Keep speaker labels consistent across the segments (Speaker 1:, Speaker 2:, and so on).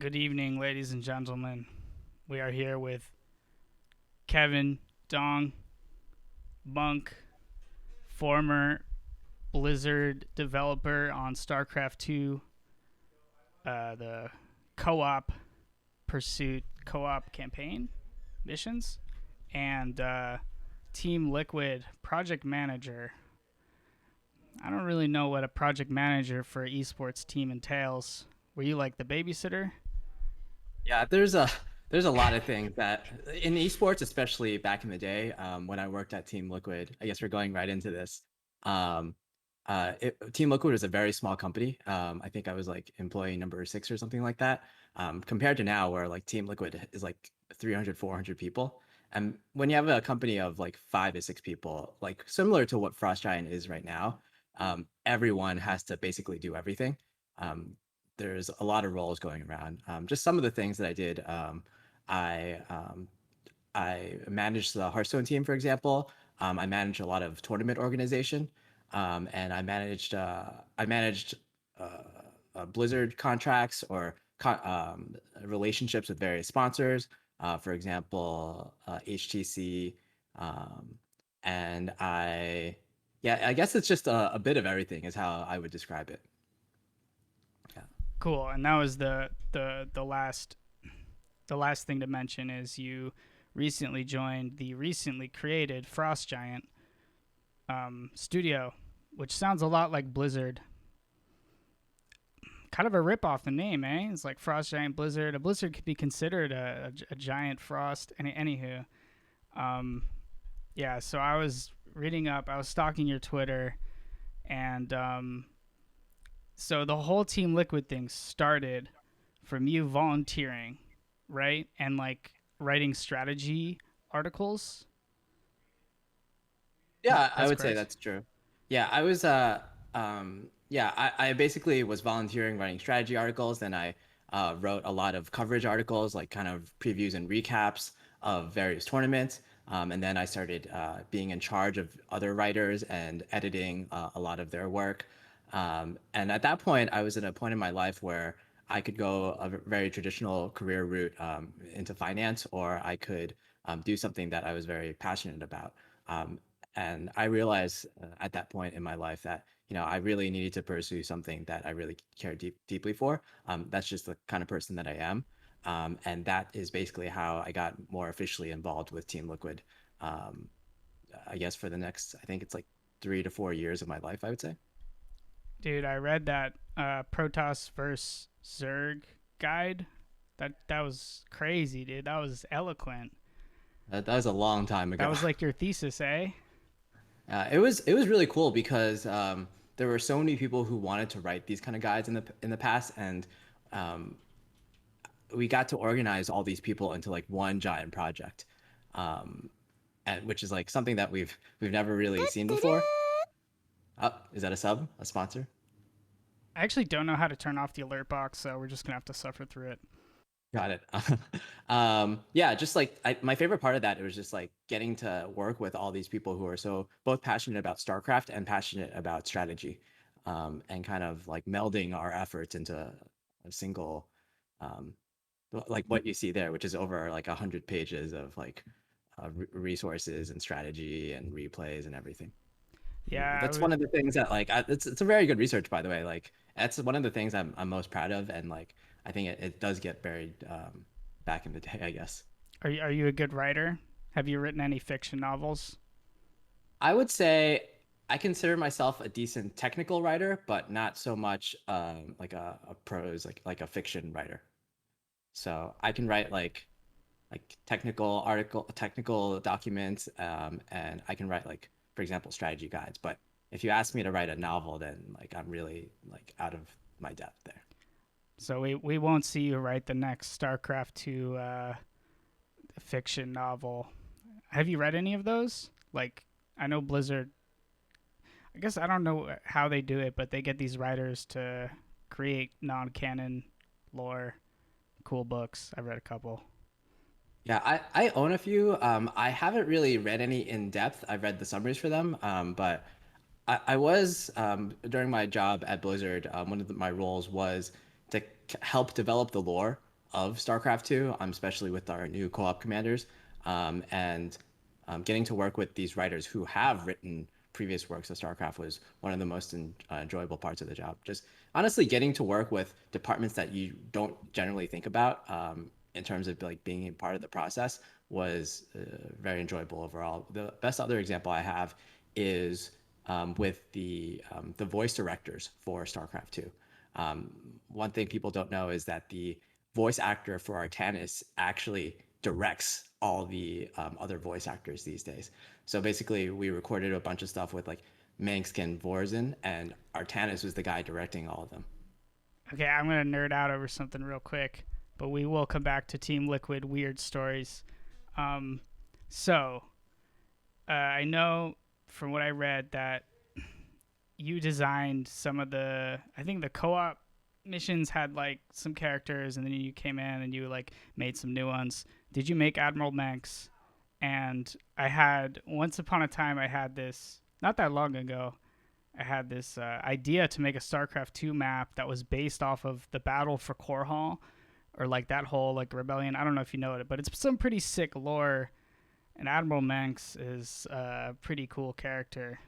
Speaker 1: Good evening, ladies and gentlemen. We are here with Kevin Dong, Monk, former Blizzard developer on Starcraft 2, the co op pursuit, co op campaign missions, and Team Liquid project manager. I don't really know what a project manager for an esports team entails. Were you like the babysitter?
Speaker 2: Yeah, there's a lot of things that in esports, especially back in the day, when I worked at Team Liquid. I guess we're going right into this. Um, Team Liquid was a very small company. I think I was like employee number six or something like that. Compared to now, where like Team Liquid is like 300, 400 people. And when you have a company of like 5 to 6 people, like similar to what Frostgiant is right now, everyone has to basically do everything. Um, there's a lot of roles going around. Just some of the things that I did. I um, I managed the Hearthstone team, for example. I managed a lot of tournament organization, and I managed Blizzard contracts or relationships with various sponsors. For example, HTC, um, and yeah, I guess it's just a bit of everything is how I would describe it. Yeah.
Speaker 1: Cool. And that was the last thing to mention is you recently joined the recently created Frostgiant studio, which sounds a lot like Blizzard. Kind of a rip off the name, eh? It's like Frostgiant Blizzard. A Blizzard could be considered a giant frost. Anywho, um, yeah. So I was reading up. I was stalking your Twitter, and so the whole Team Liquid thing started from you volunteering, right? And like writing strategy articles.
Speaker 2: Yeah, I
Speaker 1: That's
Speaker 2: would say
Speaker 1: correct.
Speaker 2: that's true. Yeah, yeah, I basically was volunteering writing strategy articles. Then I wrote a lot of coverage articles, like kind of previews and recaps of various tournaments. And then I started being in charge of other writers and editing a lot of their work. And at that point, I was at a point in my life where I could go a very traditional career route into finance, or I could do something that I was very passionate about. Um, and I realized at that point in my life that I really needed to pursue something that I really care deeply for. That's just the kind of person that I am, and that is basically how I got more officially involved with Team Liquid. Um, I guess for the next, I think it's like 3 to 4 years of my life, I would say.
Speaker 1: Dude, I read that Protoss versus Zerg guide. That was crazy, dude. That was eloquent.
Speaker 2: That was a long time
Speaker 1: That
Speaker 2: ago.
Speaker 1: was like your thesis, eh?
Speaker 2: It was really cool because there were so many people who wanted to write these kind of guides in the past, and um, we got to organize all these people into like one giant project, um, and which is like something that we've never really seen before. Oh, is that a sub, a sponsor?
Speaker 1: I actually don't know how to turn off the alert box, so we're just gonna have to suffer through it.
Speaker 2: Got it. Yeah, just like my favorite part of that, it was just like getting to work with all these people who are so both passionate about StarCraft and passionate about strategy, and kind of like melding our efforts into a single, um, like what you see there, which is over like 100 pages of like resources and strategy and replays and everything.
Speaker 1: Yeah,
Speaker 2: That's one of the things that like it's a very good research, by the way. Like that's one of the things I'm most proud of, and like I think it does get buried back in the day, I guess.
Speaker 1: are you a good writer? Have you written any fiction novels?
Speaker 2: I would say I consider myself a decent technical writer, but not so much like a prose, like a fiction writer. So I can write like technical documents, and I can write like, for example, strategy guides. But if you ask me to write a novel, then like I'm really like out of my depth there.
Speaker 1: So we won't see you write the next StarCraft 2 fiction novel. Have you read any of those? Like, I know Blizzard. I guess I don't know how they do it, but they get these writers to create non-canon lore, cool books. I've read a couple.
Speaker 2: Yeah, I own a few. I haven't really read any in depth. I've read the summaries for them, but I was during my job at Blizzard. One of my roles was to help develop the lore of StarCraft 2, especially with our new co-op commanders, and getting to work with these writers who have written previous works of StarCraft was one of the most enjoyable parts of the job. Just honestly getting to work with departments that you don't generally think about in terms of like being a part of the process was very enjoyable overall. The best other example I have is with the voice directors for StarCraft 2. Um, One thing people don't know is that the voice actor for Artanis actually directs all the other voice actors these days. So basically, we recorded a bunch of stuff with like Mansk and Vorzin, and Artanis was the guy directing all of them.
Speaker 1: Okay, I'm gonna nerd out over something real quick, but we will come back to Team Liquid weird stories. Um, so I know from what I read that you designed some of the. I think the co-op missions had like some characters, and then you came in and you like made some new ones. Did you make Admiral Manx? And I had once upon a time I had this not that long ago. I had this idea to make a StarCraft 2 map that was based off of the battle for Core Hall, or like that whole like rebellion. I don't know if you know it, but it's some pretty sick lore. And Admiral Manx is a pretty cool character.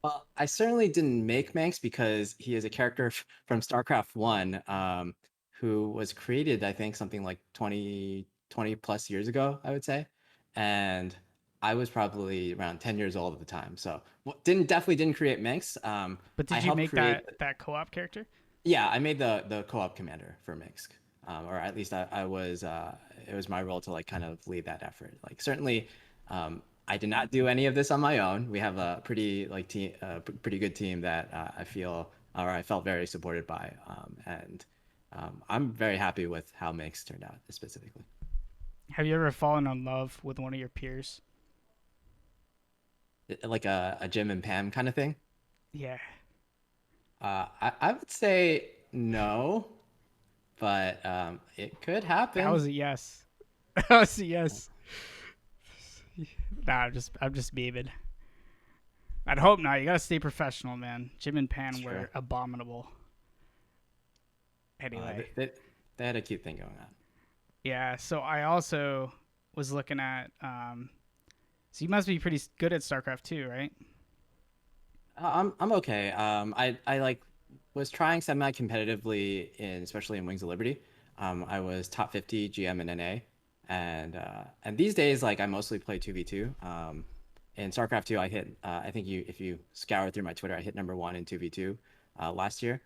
Speaker 2: Well, I certainly didn't make Manx because he is a character from StarCraft 1 who was created, I think, something like 20 plus years ago, I would say. And I was probably around 10 years old at the time. So definitely didn't create Manx.
Speaker 1: But
Speaker 2: I
Speaker 1: did you
Speaker 2: helped
Speaker 1: make
Speaker 2: create,
Speaker 1: that co-op character?
Speaker 2: yeah, I made the co-op commander for Minsk, or at least I was. It was my role to like kind of lead that effort. Like certainly, I did not do any of this on my own. We have a pretty like team, pretty good team that I feel or I felt very supported by, and I'm very happy with how Minsk turned out specifically.
Speaker 1: Have you ever fallen in love with one of your peers?
Speaker 2: Like a Jim and Pam kind of thing.
Speaker 1: Yeah,
Speaker 2: I would say no, but it could
Speaker 1: that
Speaker 2: happen.
Speaker 1: was a yes. That was a yes. Nah, I'm just beaming. I'd hope not. You gotta stay professional, man. Jim and
Speaker 2: It's
Speaker 1: Pan
Speaker 2: true.
Speaker 1: were abominable.
Speaker 2: Uh,
Speaker 1: Anyway,
Speaker 2: they, they, they had a cute thing going on.
Speaker 1: yeah. So I also was looking at. So you must be pretty good at StarCraft too, right?
Speaker 2: I'm okay. I like was trying semi-competitively in especially in Wings of Liberty. I was top 50 GM and NA, and these days like I mostly play 2v2. In StarCraft 2, I hit I think you if you scour through my Twitter, I hit number one in 2v2 last year.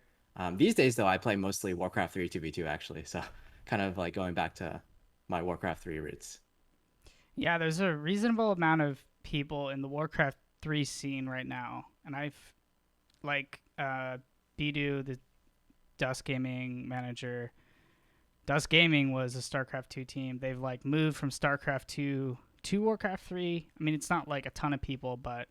Speaker 2: These days though, I play mostly Warcraft 3 2v2 actually. So kind of like going back to my Warcraft 3 roots.
Speaker 1: Yeah, there's a reasonable amount of people in the Warcraft 3 scene right now, and I've like Bidu, the Dust Gaming manager. Dust Gaming was a StarCraft 2 team. They've like moved from StarCraft 2 to Warcraft 3. I mean, it's not like a ton of people, but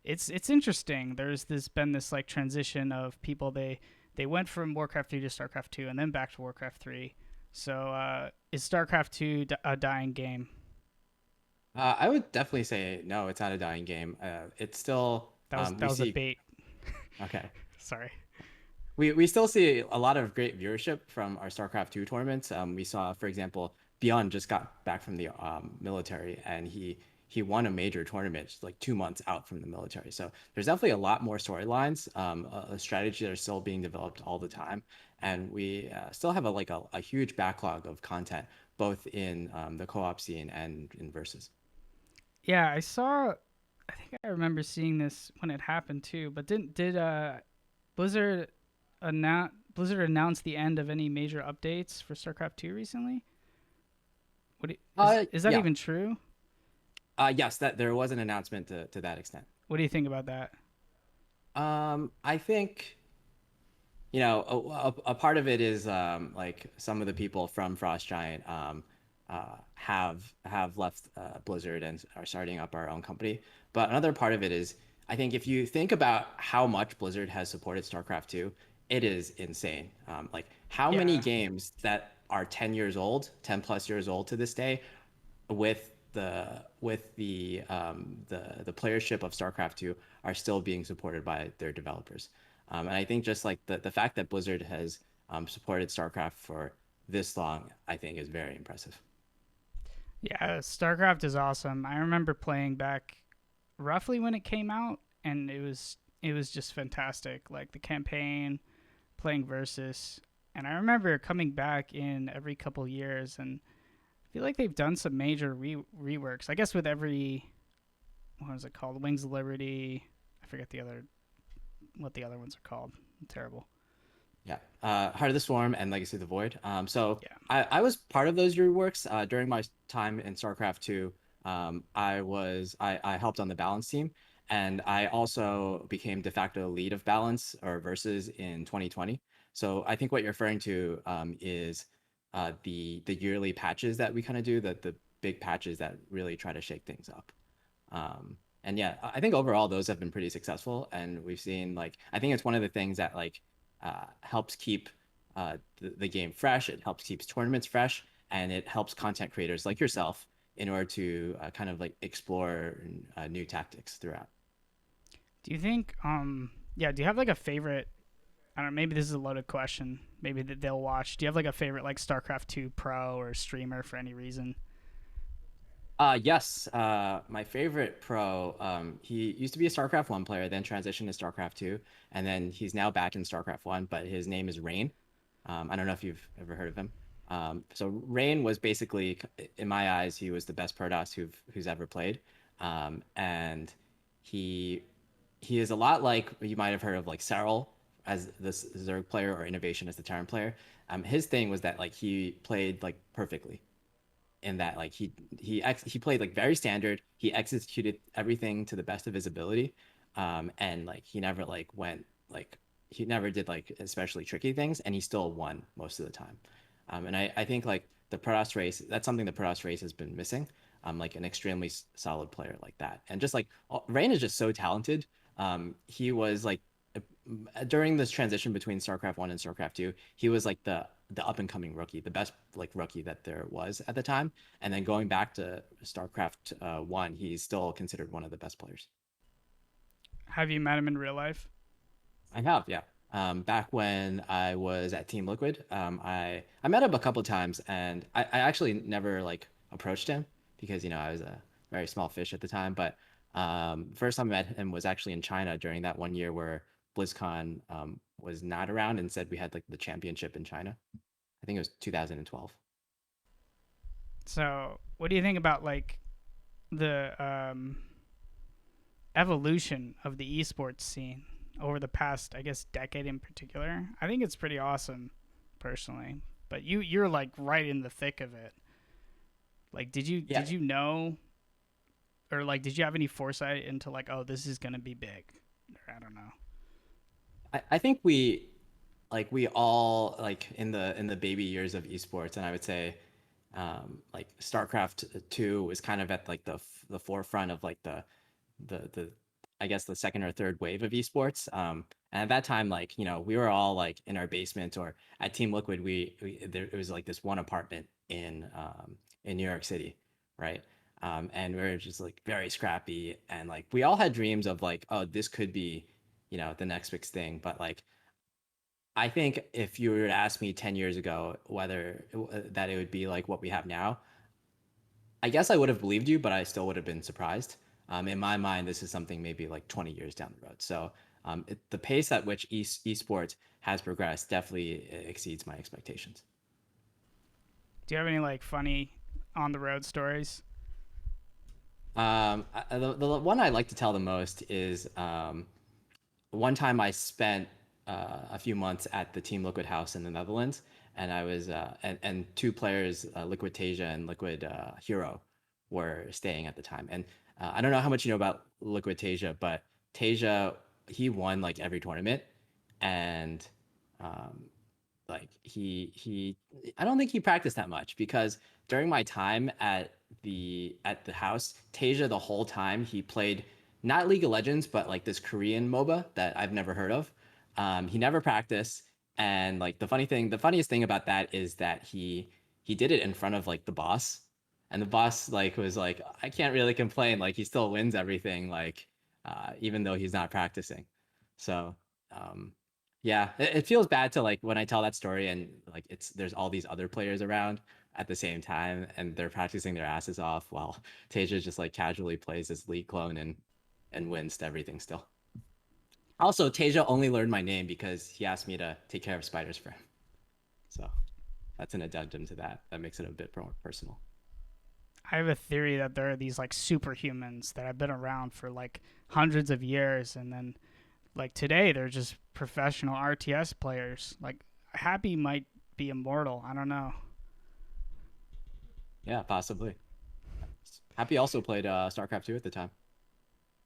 Speaker 1: it's interesting. There's been this like transition of people they went from Warcraft 3 to StarCraft 2 and then back to Warcraft 3. So is StarCraft 2 a dying game?
Speaker 2: I would definitely say no, it's not a dying game. It's still
Speaker 1: That
Speaker 2: we
Speaker 1: was a
Speaker 2: see
Speaker 1: bait.
Speaker 2: okay.
Speaker 1: Sorry.
Speaker 2: We still see a lot of great viewership from our StarCraft 2 tournaments. We saw, for example, Beyond just got back from the military and he won a major tournament like 2 months out from the military. So there's definitely a lot more storylines, a strategy that are still being developed all the time, and we still have a huge backlog of content both in the co-op scene and in versus.
Speaker 1: Yeah, I saw. I think I remember seeing this when it happened too. But did Blizzard Blizzard announce the end of any major updates for StarCraft 2 recently? Is that
Speaker 2: Yeah.
Speaker 1: even true?
Speaker 2: Yes, that there was an announcement to that extent.
Speaker 1: What do you think about that?
Speaker 2: I think a part of it is like some of the people from Frostgiant have left Blizzard and are starting up our own company. But another part of it is, I think if you think about how much Blizzard has supported StarCraft 2, it is insane. Like how many
Speaker 1: Yeah,
Speaker 2: games that are 10 years old, 10 plus years old to this day, with the playership of StarCraft 2 are still being supported by their developers. And I think just like the fact that Blizzard has supported StarCraft for this long, I think is very impressive.
Speaker 1: Yeah, StarCraft is awesome. I remember playing back roughly when it came out, and it was just fantastic. Like the campaign, playing versus, and I remember coming back in every couple years, and I feel like they've done some major reworks. I guess with every, what is it called? Wings of Liberty. I forget the other what the other ones are called. I'm terrible.
Speaker 2: Yeah, Heart of the Swarm and Legacy of the Void. So
Speaker 1: Yeah.
Speaker 2: I was part of those reworks during my time in StarCraft 2. I helped on the balance team, and I also became de facto lead of balance or versus in 2020. So I think what you're referring to is the yearly patches that we kind of do, the big patches that really try to shake things up. And yeah, I think overall those have been pretty successful, and we've seen like I think it's one of the things that like helps keep the game fresh. It helps keeps tournaments fresh, and it helps content creators like yourself in order to kind of like explore new tactics throughout.
Speaker 1: Do you think? Yeah. Do you have like a favorite? I don't know. Maybe this is a loaded question. Maybe that they'll watch. Do you have like a favorite like StarCraft 2 pro or streamer for any reason?
Speaker 2: Yes, my favorite pro. He used to be a StarCraft 1 player, then transitioned to StarCraft 2, and then he's now back in StarCraft 1, but his name is Rain. I don't know if you've ever heard of him. So Rain was basically, in my eyes, he was the best Protoss who's ever played. And he he is a lot like you might have heard of like Cyril as the Zerg player or Innovation as the Terran player. His thing was that like he played like perfectly in that like he played like very standard. He executed everything to the best of his ability, and like he never like went like he never did like especially tricky things, and he still won most of the time. And I think like the Protoss race, that's something the Protoss race has been missing. Like an extremely solid player like that, and just like Rain is just so talented. He was like during this transition between StarCraft 1 and StarCraft 2, he was like the up and coming rookie, the best like rookie that there was at the time. And then going back to StarCraft 1, he's still considered one of the best players.
Speaker 1: Have you met him in real life?
Speaker 2: I have, yeah. Back when I was at Team Liquid, I met him a couple of times, and I actually never like approached him because I was a very small fish at the time. But first time I met him was actually in China during that one year where BlizzCon was not around, and said we had like the championship in China. I think it was 2012.
Speaker 1: So, what do you think about like the evolution of the esports scene over the past, I guess, decade in particular? I think it's pretty awesome, personally. But you're like right in the thick of it. Like, did you
Speaker 2: Yeah,
Speaker 1: did you know, or like, did you have any foresight into like, oh, this is gonna be big? Or I don't know.
Speaker 2: I think we all like in the baby years of esports, and I would say like StarCraft 2 was kind of at like the forefront of like the I guess the second or third wave of esports. And at that time, like we were all like in our basement or at Team Liquid. There it was like this one apartment in New York City, right? And we were just like very scrappy, and like we all had dreams of like, oh, this could be the next big thing. But like I think if you were to ask me 10 years ago whether that it would be like what we have now, I guess I would have believed you, but I still would have been surprised. In my mind, this is something maybe like 20 years down the road. So the pace at which esports has progressed definitely exceeds my expectations.
Speaker 1: Do you have any like funny on the road stories?
Speaker 2: The one I like to tell the most is one time I spent a few months at the Team Liquid house in the Netherlands, and I was and two players, Liquid Tasia and Liquid Hero, were staying at the time. And I don't know how much you know about Liquid Tasia, but Tasia, he won like every tournament, and um, like he I don't think he practiced that much because during my time at the house, Tasia the whole time he played not League of Legends but like this Korean MOBA that I've never heard of. He never practiced, and like the funniest thing about that is that he did it in front of like the boss, and the boss like was like, I can't really complain, like he still wins everything, like even though he's not practicing. So um Yeah, it feels bad to like when I tell that story and like it's there's all these other players around at the same time and they're practicing their asses off while Tasia just like casually plays this League clone and wins to everything still. Also, Tasia only learned my name because he asked me to take care of spiders for him. So that's an addendum to that. That makes it a bit more personal.
Speaker 1: I have a theory that there are these like superhumans that have been around for like hundreds of years, and then like today they're just professional RTS players. Like Happy might be immortal. I don't know.
Speaker 2: Yeah, possibly. Happy also played StarCraft 2 at the time.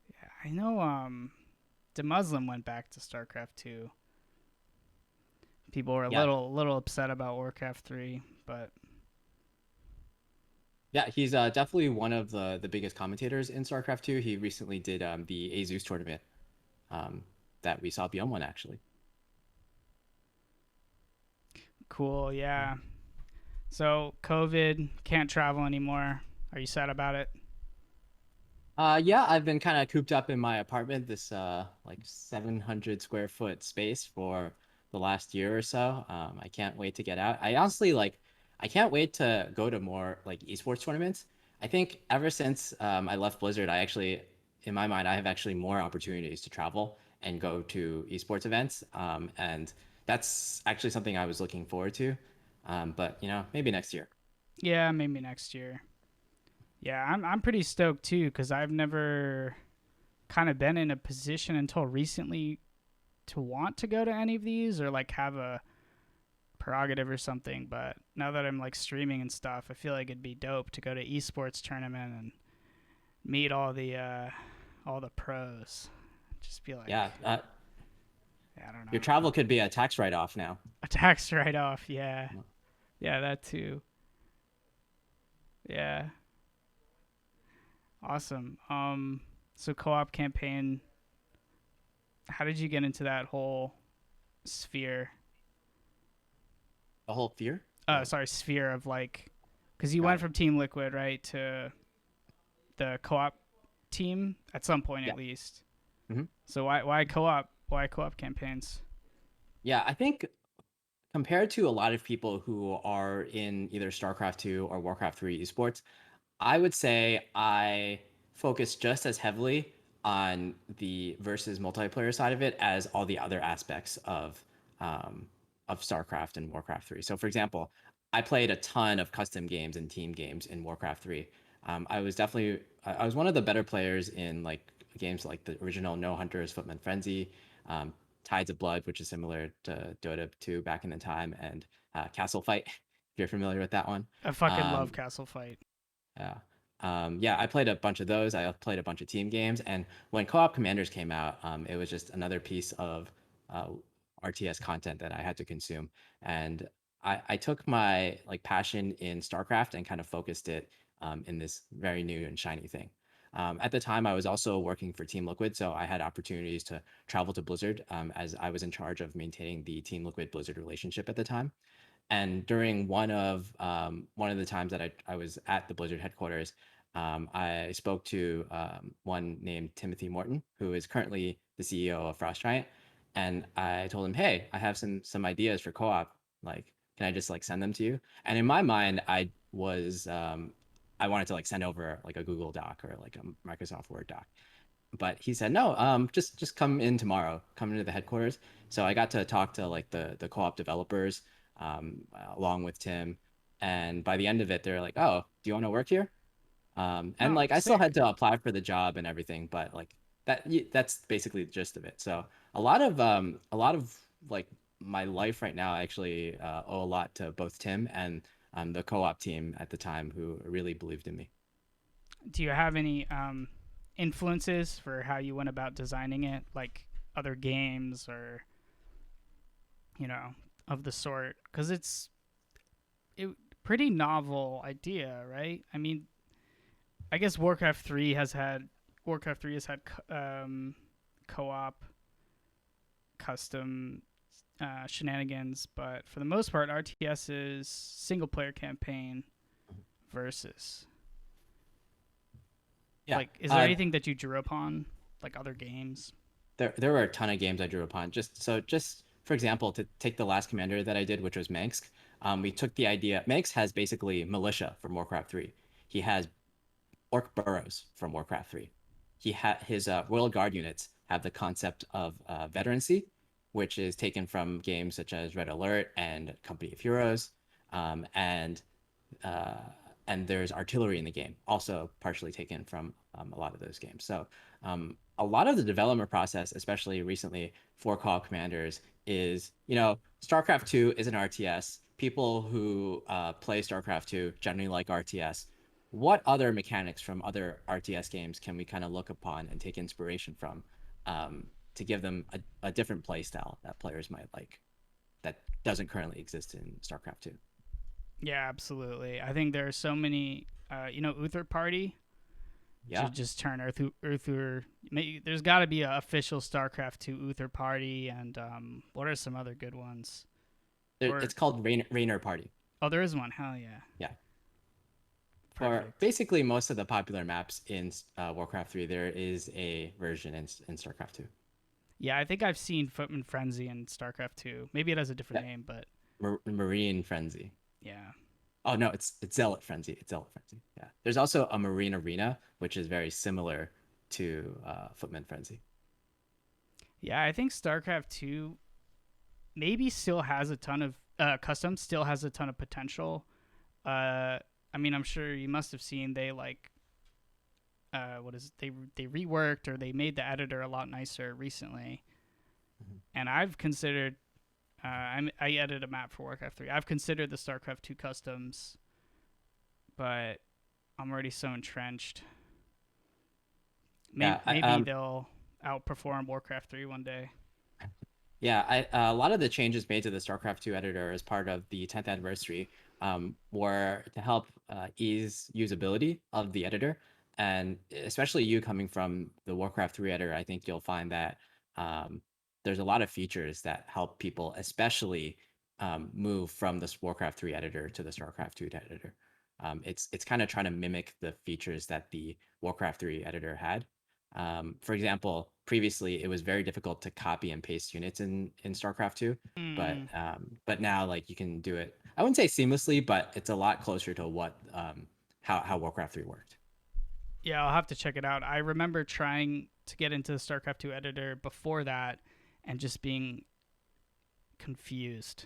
Speaker 1: Yeah, I know. The Muslim went back to Starcraft 2. People were a
Speaker 2: Yeah,
Speaker 1: little upset about Warcraft 3, but
Speaker 2: yeah, he's definitely one of the biggest commentators in StarCraft 2. He recently did the Azus tournament um, that we saw Beyond one actually.
Speaker 1: cool. Yeah. So COVID, can't travel anymore. Are you sad about it?
Speaker 2: Yeah, I've been kind of cooped up in my apartment, this like 700 square foot space for the last year or so. I can't wait to get out. I honestly like I can't wait to go to more like esports tournaments. I think ever since I left Blizzard, I actually in my mind I have actually more opportunities to travel and go to esports events. And that's actually something I was looking forward to. But you know, maybe next year.
Speaker 1: Yeah, maybe next year. Yeah, I'm pretty stoked too because I've never kind of been in a position until recently to want to go to any of these or like have a prerogative or something. But now that I'm like streaming and stuff, I feel like it'd be dope to go to esports tournament and meet all the pros. Just be like,
Speaker 2: Yeah,
Speaker 1: yeah, I don't
Speaker 2: your
Speaker 1: know,
Speaker 2: travel could be a tax write-off now.
Speaker 1: a tax write off. Yeah, yeah, that too. Yeah, awesome. So co-op campaign. How did you get into that whole sphere?
Speaker 2: The whole fear. Or
Speaker 1: Sorry, sphere of like, because you
Speaker 2: got
Speaker 1: went
Speaker 2: it.
Speaker 1: from Team Liquid right to the co-op team at some point
Speaker 2: Yeah.
Speaker 1: at least.
Speaker 2: Hmm.
Speaker 1: So why co-op? Why co-op campaigns?
Speaker 2: Yeah, I think compared to a lot of people who are in either StarCraft 2 or Warcraft 3 esports, I would say I focus just as heavily on the versus multiplayer side of it as all the other aspects um, of StarCraft and Warcraft 3. So, for example, I played a ton of custom games and team games in Warcraft 3. I was definitely I was one of the better players in like games like the original No Hunters, Footman Frenzy, um, Tides of Blood, which is similar to Dota 2 back in the time, and Castle Fight, if you're familiar with that one.
Speaker 1: I fucking love
Speaker 2: Um,
Speaker 1: Castle Fight.
Speaker 2: yeah. Yeah, I played a bunch of those. I played a bunch of team games, and when Co-op Commanders came out, it was just another piece of uh, RTS content that I had to consume. And I took my like passion in StarCraft and kind of focused it in this very new and shiny thing. At the time, I was also working for Team Liquid, so I had opportunities to travel to Blizzard as I was in charge of maintaining the Team Liquid Blizzard relationship at the time. And during one of the times that I was at the Blizzard headquarters, I spoke to one named Timothy Morton, who is currently the CEO of Frostgiant, and I told him, "Hey, I have some ideas for co-op. Like, can I just like send them to you?" And in my mind, I wanted to like send over like a Google Doc or like a Microsoft Word doc, but he said no, just come in tomorrow, come into the headquarters. So I got to talk to like the co-op developers along with Tim, and by the end of it they're like, oh, do you want to work here? And
Speaker 1: Oh,
Speaker 2: like I still had
Speaker 1: sick.
Speaker 2: to apply for the job and everything, but like that's basically the gist of it. So a lot of like my life right now, I actually owe a lot to both Tim and the co-op team at the time who really believed in me.
Speaker 1: Do you have any influences for how you went about designing it, like other games or you know of the sort? Because it's it pretty novel idea, right? I mean, I guess Warcraft 3 has had co-op custom shenanigans, but for the most part, RTS is single player campaign versus.
Speaker 2: Yeah.
Speaker 1: Like, is there anything that you drew upon, like other games?
Speaker 2: There were a ton of games I drew upon. Just for example, to take the last commander that I did, which was Mansk, we took the idea. Mansk has basically militia from Warcraft 3. He has orc burrows from Warcraft 3. His Royal Guard units have the concept of veterancy, which is taken from games such as Red Alert and Company of Heroes, um, and uh, and there's artillery in the game, also partially taken from a lot of those games. So a lot of the development process, especially recently for co-op commanders, is StarCraft 2 is an RTS. People who play StarCraft 2 generally like RTS. What other mechanics from other RTS games can we kind of look upon and take inspiration from to give them a different play style that players might like that doesn't currently exist in StarCraft 2?
Speaker 1: Yeah, absolutely. I think there are so many. Uther Party
Speaker 2: Yeah.
Speaker 1: just turn Uther. There's got to be an official StarCraft 2 Uther Party, and what are some other good ones? Or
Speaker 2: It's called Rainer Party.
Speaker 1: oh, there is one. Hell yeah,
Speaker 2: Yeah. For
Speaker 1: perfect.
Speaker 2: basically most of the popular maps in Warcraft 3, there is a version in StarCraft 2.
Speaker 1: Yeah, I think I've seen Footman Frenzy in StarCraft 2. Maybe it has a different
Speaker 2: Yeah.
Speaker 1: name, but
Speaker 2: Marine Frenzy.
Speaker 1: yeah.
Speaker 2: Oh no, it's Zealot Frenzy. It's Zealot Frenzy. Yeah. There's also a Marine Arena, which is very similar to Footman Frenzy.
Speaker 1: Yeah, I think StarCraft 2 maybe still has a ton of custom, still has a ton of potential. I mean, I'm sure you must have seen they like what is it? They reworked or they made the editor a lot nicer recently.
Speaker 2: Mhm.
Speaker 1: And I've considered I edited a map for Warcraft 3. I've considered the StarCraft 2 customs, but I'm already so entrenched. Maybe
Speaker 2: Yeah,
Speaker 1: maybe they'll outperform Warcraft 3 one day.
Speaker 2: Yeah, a lot of the changes made to the StarCraft 2 editor as part of the 10th anniversary were to help ease usability of the editor. And especially you coming from the Warcraft 3 editor, I think you'll find that um, there's a lot of features that help people, especially move from this Warcraft 3 editor to the StarCraft 2 editor. It's kind of trying to mimic the features that the Warcraft 3 editor had. For example, previously it was very difficult to copy and paste units in StarCraft 2,
Speaker 1: Mm.
Speaker 2: but now like you can do it. I wouldn't say seamlessly, but it's a lot closer to what how Warcraft 3 worked.
Speaker 1: Yeah, I'll have to check it out. I remember trying to get into the StarCraft 2 editor before that and just being confused,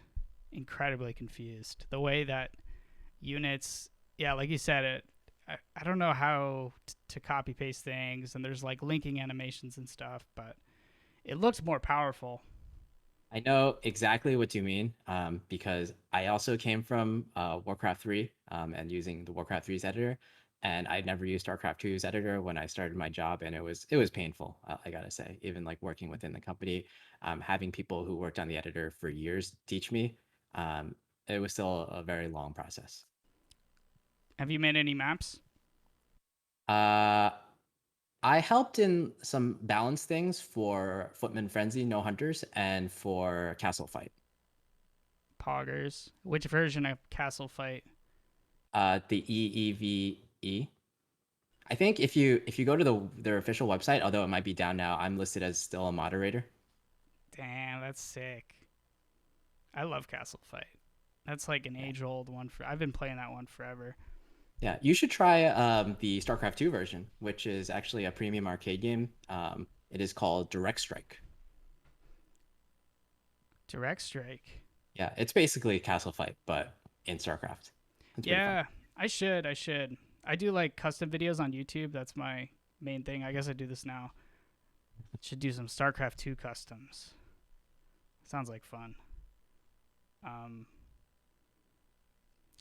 Speaker 1: incredibly confused. The way that units, yeah, like you said, I don't know how to copy paste things, and there's like linking animations and stuff, but it looks more powerful.
Speaker 2: I know exactly what you mean because I also came from Warcraft 3 and using the Warcraft 3's editor, and I'd never used StarCraft 2's editor when I started my job, and it was painful. I gotta say, even like working within the company, having people who worked on the editor for years teach me, um, it was still a very long process.
Speaker 1: Have you made any maps?
Speaker 2: Uh, I helped in some balance things for Footman Frenzy, No Hunters, and for Castle Fight.
Speaker 1: Poggers. Which version of Castle Fight?
Speaker 2: The EEVE. I think if you go to their official website, although it might be down now, I'm listed as still a moderator.
Speaker 1: Damn, that's sick. I love Castle Fight. That's like an
Speaker 2: Yeah,
Speaker 1: age old one. I've been playing that one forever.
Speaker 2: yeah. You should try the StarCraft 2 version, which is actually a premium arcade game. It is called Direct Strike.
Speaker 1: Direct Strike.
Speaker 2: Yeah, it's basically Castle Fight, but in StarCraft. It's pretty fun.
Speaker 1: Yeah, I should. I should. I do like custom videos on YouTube. That's my main thing. I guess I do this now. Should do some StarCraft 2 customs. Sounds like fun. Um,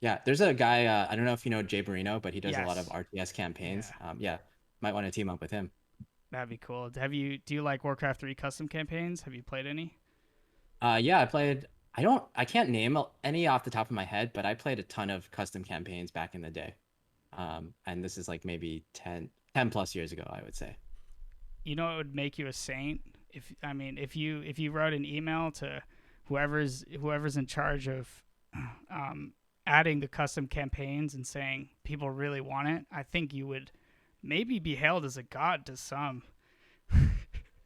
Speaker 2: Yeah, there's a guy. I don't know if you know Jay Barino, but he does a lot of
Speaker 1: yes.
Speaker 2: RTS campaigns.
Speaker 1: Yeah,
Speaker 2: Yeah, might want to team up with him.
Speaker 1: that'd be cool. Do you like Warcraft 3 custom campaigns? Have you played any?
Speaker 2: Yeah, I played. I can't name any off the top of my head, but I played a ton of custom campaigns back in the day. And this is like maybe 10 plus years ago, I would say.
Speaker 1: You know it would make you a saint if you wrote an email to whoever's in charge of um, adding the custom campaigns and saying people really want it. I think you would maybe be hailed as a god to some.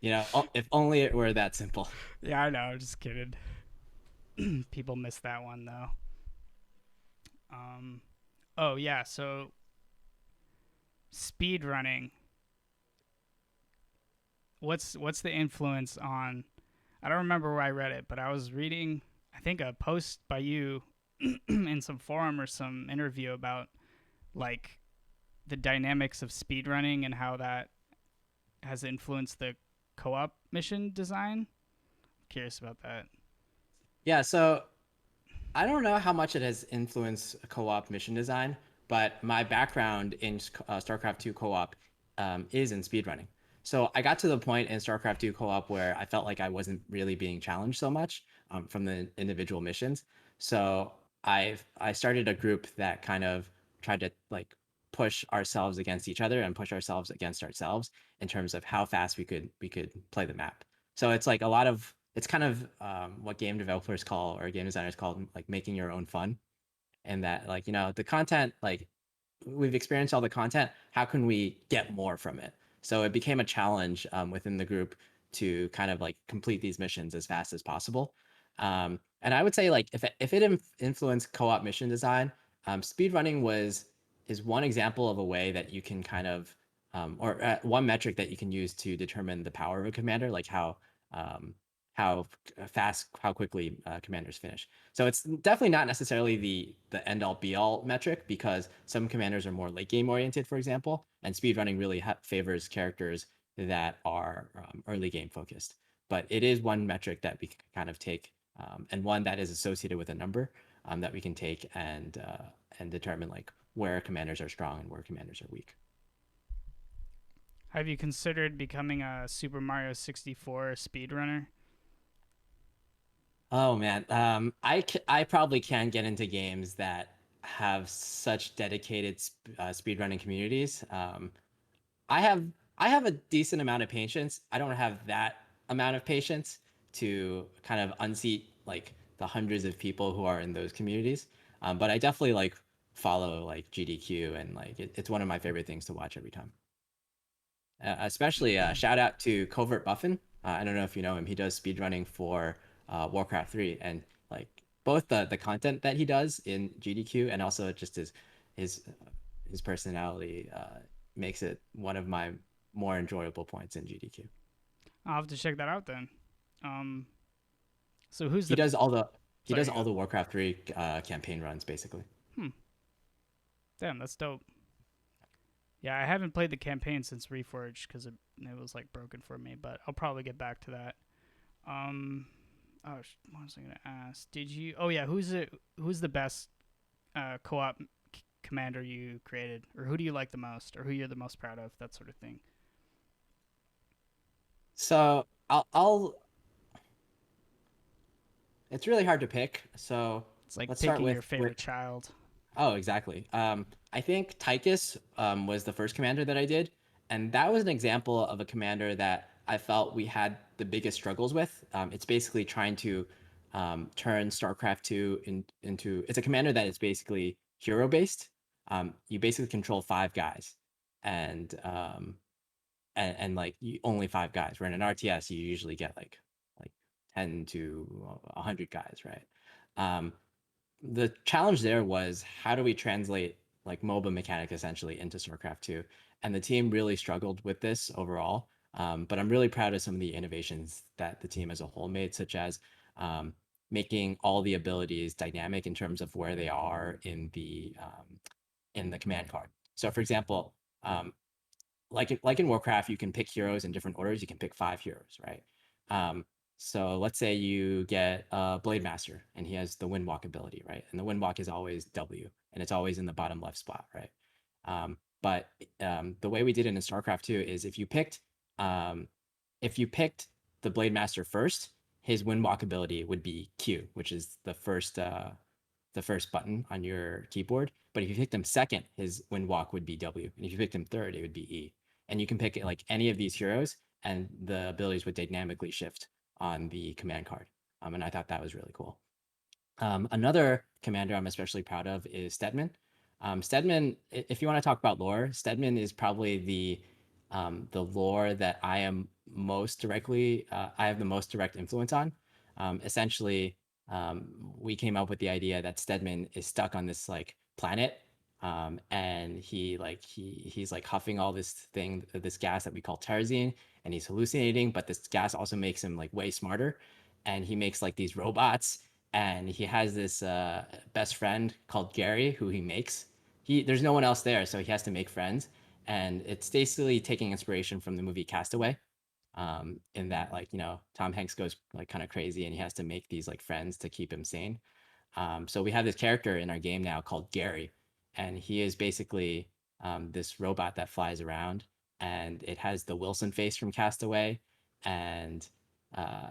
Speaker 2: If only it were that simple.
Speaker 1: Yeah, I know. Just kidding. People miss that one though. Um, oh yeah. So speed running. What's the influence on? I don't remember where I read it, but I was reading. I think a post by you in some forum or some interview about like the dynamics of speedrunning and how that has influenced the co-op mission design. Curious about that.
Speaker 2: Yeah, so I don't know how much it has influenced co-op mission design, but my background in StarCraft 2 co-op is in speedrunning. So I got to the point in StarCraft 2 co-op where I felt like I wasn't really being challenged so much from the individual missions. So I started a group that kind of tried to like push ourselves against each other and push ourselves against ourselves in terms of how fast we could play the map. So it's like a lot of it's kind of what game developers call or game designers call like making your own fun, and that like the content, like we've experienced all the content, how can we get more from it? So it became a challenge within the group to kind of like complete these missions as fast as possible. And I would say like if it influenced co-op mission design, speedrunning was is one example of a way that you can kind of or one metric that you can use to determine the power of a commander, like um, how fast, how quickly commanders finish. So it's definitely not necessarily the end all be all metric, because some commanders are more late game oriented, for example, and speedrunning really favors characters that are early game focused. But it is one metric that we can kind of take, and one that is associated with a number that we can take and determine like where commanders are strong and where commanders are weak.
Speaker 1: Have you considered becoming a Super Mario 64 speedrunner?
Speaker 2: Oh man, I probably can get into games that have such dedicated speedrunning communities. I have I have a decent amount of patience. I don't have that amount of patience to kind of unseat like the hundreds of people who are in those communities. But I definitely like follow like GDQ, and like it's one of my favorite things to watch every time. Especially shout out to Covert Buffin. I don't know if you know him. He does speedrunning for Warcraft 3, and like both the content that he does in GDQ and also just his his personality makes it one of my more enjoyable points in GDQ.
Speaker 1: I'll have to check that out then. Um, so who's
Speaker 2: He
Speaker 1: the?
Speaker 2: does all the he does
Speaker 1: Sorry,
Speaker 2: all
Speaker 1: go.
Speaker 2: the Warcraft 3 campaign runs basically.
Speaker 1: Hmm. Damn, that's dope. Yeah, I haven't played the campaign since Reforged because it was like broken for me, but I'll probably get back to that. Um, oh, what was I gonna ask? Did you? Oh yeah, who's the best co-op commander you created, or who do you like the most, or who you're the most proud of? That sort of thing.
Speaker 2: So I'll it's really hard to pick. So
Speaker 1: It's like
Speaker 2: let's start
Speaker 1: picking your
Speaker 2: with
Speaker 1: favorite child.
Speaker 2: Oh, exactly. I think Tychus was the first commander that I did, and that was an example of a commander that I felt we had the biggest struggles with. It's basically trying to turn StarCraft 2 into it's a commander that is basically hero based. You basically control five guys, and and like only five guys. Where in an RTS, you usually get like 10 to 100 guys, right? Um, the challenge there was how do we translate like MOBA mechanic essentially into StarCraft 2? And the team really struggled with this overall. But I'm really proud of some of the innovations that the team as a whole made, such as making all the abilities dynamic in terms of where they are in the command card. So, for example, um, like in Warcraft, you can pick heroes in different orders. You can pick five heroes, right? Um, so let's say you get BladeMaster, and he has the Windwalk ability, right? And the Windwalk is always W, and it's always in the bottom left spot, right? But the way we did it in StarCraft 2 is um, if you picked the BladeMaster first, his Windwalk ability would be Q, which is the first button on your keyboard. But if you picked him second, his Windwalk would be W, and if you picked him third, it would be E. And you can pick like any of these heroes, and the abilities would dynamically shift on the command card. And I thought that was really cool. Another commander I'm especially proud of is Stedman. Stedman, if you want to talk about lore, Stedman is probably the lore that I am I have the most direct influence on. Essentially, we came up with the idea that Stedman is stuck on this like planet, and he's like huffing all this gas that we call terazine, and he's hallucinating. But this gas also makes him like way smarter, and he makes like these robots, and he has this best friend called Gary who he makes. There's no one else there, so he has to make friends, and it's basically taking inspiration from the movie Castaway, in that like Tom Hanks goes like kind of crazy and he has to make these like friends to keep him sane. So we have this character in our game now called Gary, and he is basically this robot that flies around, and it has the Wilson face from Castaway, and uh,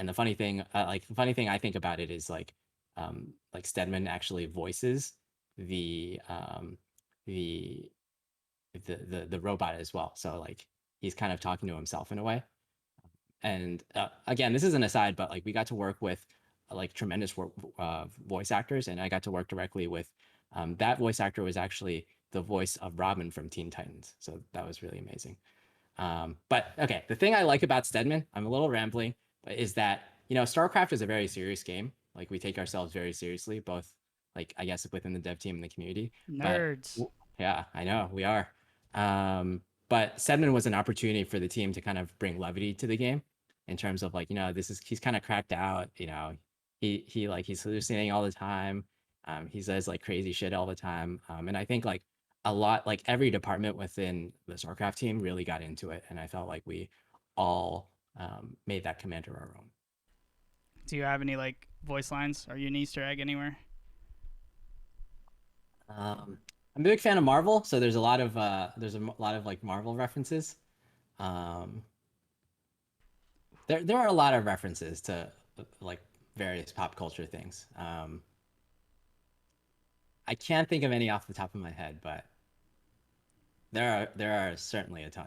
Speaker 2: the funny thing I think about it is like Stedman actually voices the um, the the robot as well. So like he's kind of talking to himself in a way. And again, this is an aside, but like we got to work with like voice actors, and I got to work directly with that voice actor was actually the voice of Robin from Teen Titans. So that was really amazing. But okay, the thing I like about Stedman, I'm a little rambling, but is that StarCraft is a very serious game. Like we take ourselves very seriously, both like I guess within the dev team and the community. But
Speaker 1: Nerds.
Speaker 2: yeah, I know we are. But Stedman was an opportunity for the team to kind of bring levity to the game, in terms of like this is he's kind of cracked out. He's hallucinating all the time. He says like crazy shit all the time. And I think like a lot like every department within the StarCraft team really got into it, and I felt like we all made that commander our own.
Speaker 1: Do you have any like voice lines? Are you an Easter egg anywhere?
Speaker 2: I'm a big fan of Marvel, so there's lot of like Marvel references. Um, there are a lot of references to like various pop culture things. I can't think of any off the top of my head, but there are certainly a ton.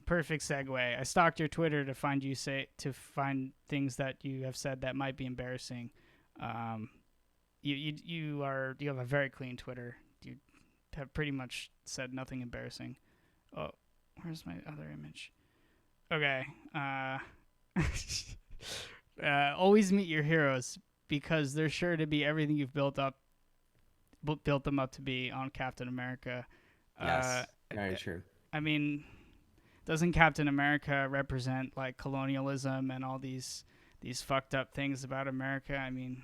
Speaker 1: Perfect segue. I stalked your Twitter to find things that you have said that might be embarrassing. Um, you have a very clean Twitter. You have pretty much said nothing embarrassing. Oh, where's my other image? Okay. Always meet your heroes because they're sure to be everything you've built them up to be on Captain America. Uh,
Speaker 2: Yes, very true.
Speaker 1: I mean, doesn't Captain America represent like colonialism and all these fucked up things about America? I mean,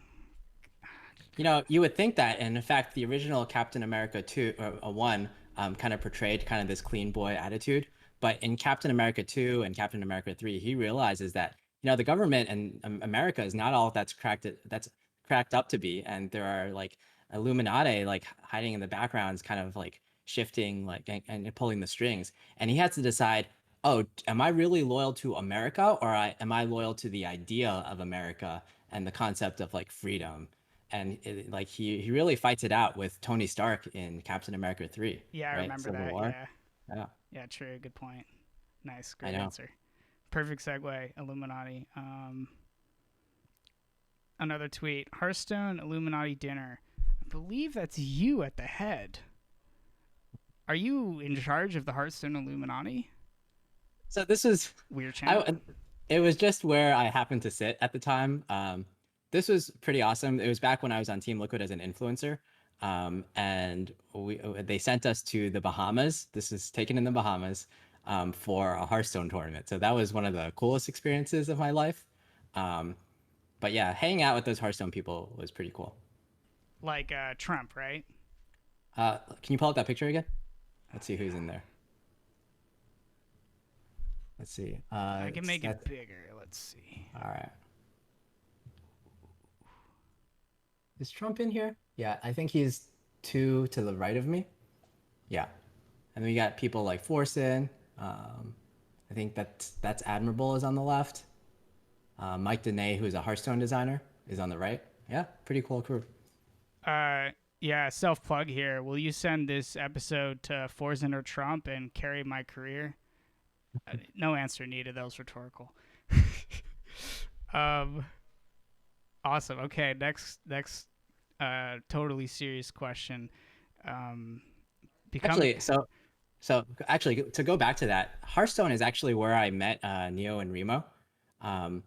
Speaker 2: You would think that, and in fact, the original Captain America 2 1 kind of portrayed kind of this clean boy attitude. But in Captain America 2 and Captain America 3, he realizes that the government and America is not all that's cracked up to be, and there are like Illuminati like hiding in the backgrounds, kind of like shifting like and pulling the strings, and he has to decide. Oh, am I really loyal to America, or am I loyal to the idea of America and the concept of like freedom? And like he really fights it out with Tony Stark in Captain America 3,
Speaker 1: yeah, I
Speaker 2: right?
Speaker 1: remember
Speaker 2: Civil
Speaker 1: that.
Speaker 2: War.
Speaker 1: Yeah,
Speaker 2: Yeah,
Speaker 1: yeah, true. Good point. Nice,
Speaker 2: I
Speaker 1: great
Speaker 2: know.
Speaker 1: answer. Perfect segue. Illuminati. Another tweet. Hearthstone Illuminati dinner. I believe that's you at the head. Are you in charge of the Hearthstone Illuminati?
Speaker 2: So this was
Speaker 1: Weird chant.
Speaker 2: I it was just where I happened to sit at the time. This was pretty awesome. It was back when I was on Team Liquid as an influencer. And they sent us to the Bahamas. This is taken in the Bahamas, for a Hearthstone tournament. So that was one of the coolest experiences of my life. Um, but yeah, hanging out with those Hearthstone people was pretty cool.
Speaker 1: Like Trump, right?
Speaker 2: Can you pull up that picture again? Let's see who's in there. Let's see.
Speaker 1: I can make it
Speaker 2: That's
Speaker 1: bigger. Let's see.
Speaker 2: all right. Is Trump in here? Yeah, I think he's two to the right of me. Yeah, and then we got people like Forsen. I think that's Admirable is on the left. Mike Dene, who's a Hearthstone designer, is on the right. Yeah, pretty cool crew.
Speaker 1: Uh, yeah, self plug here. Will you send this episode to Forzen or Trump and carry my career? No answer needed. That was rhetorical. um, awesome. Okay, next, totally serious question. Um, become
Speaker 2: Actually, So actually, to go back to that, Hearthstone is actually where I met Neo and Remo. Um,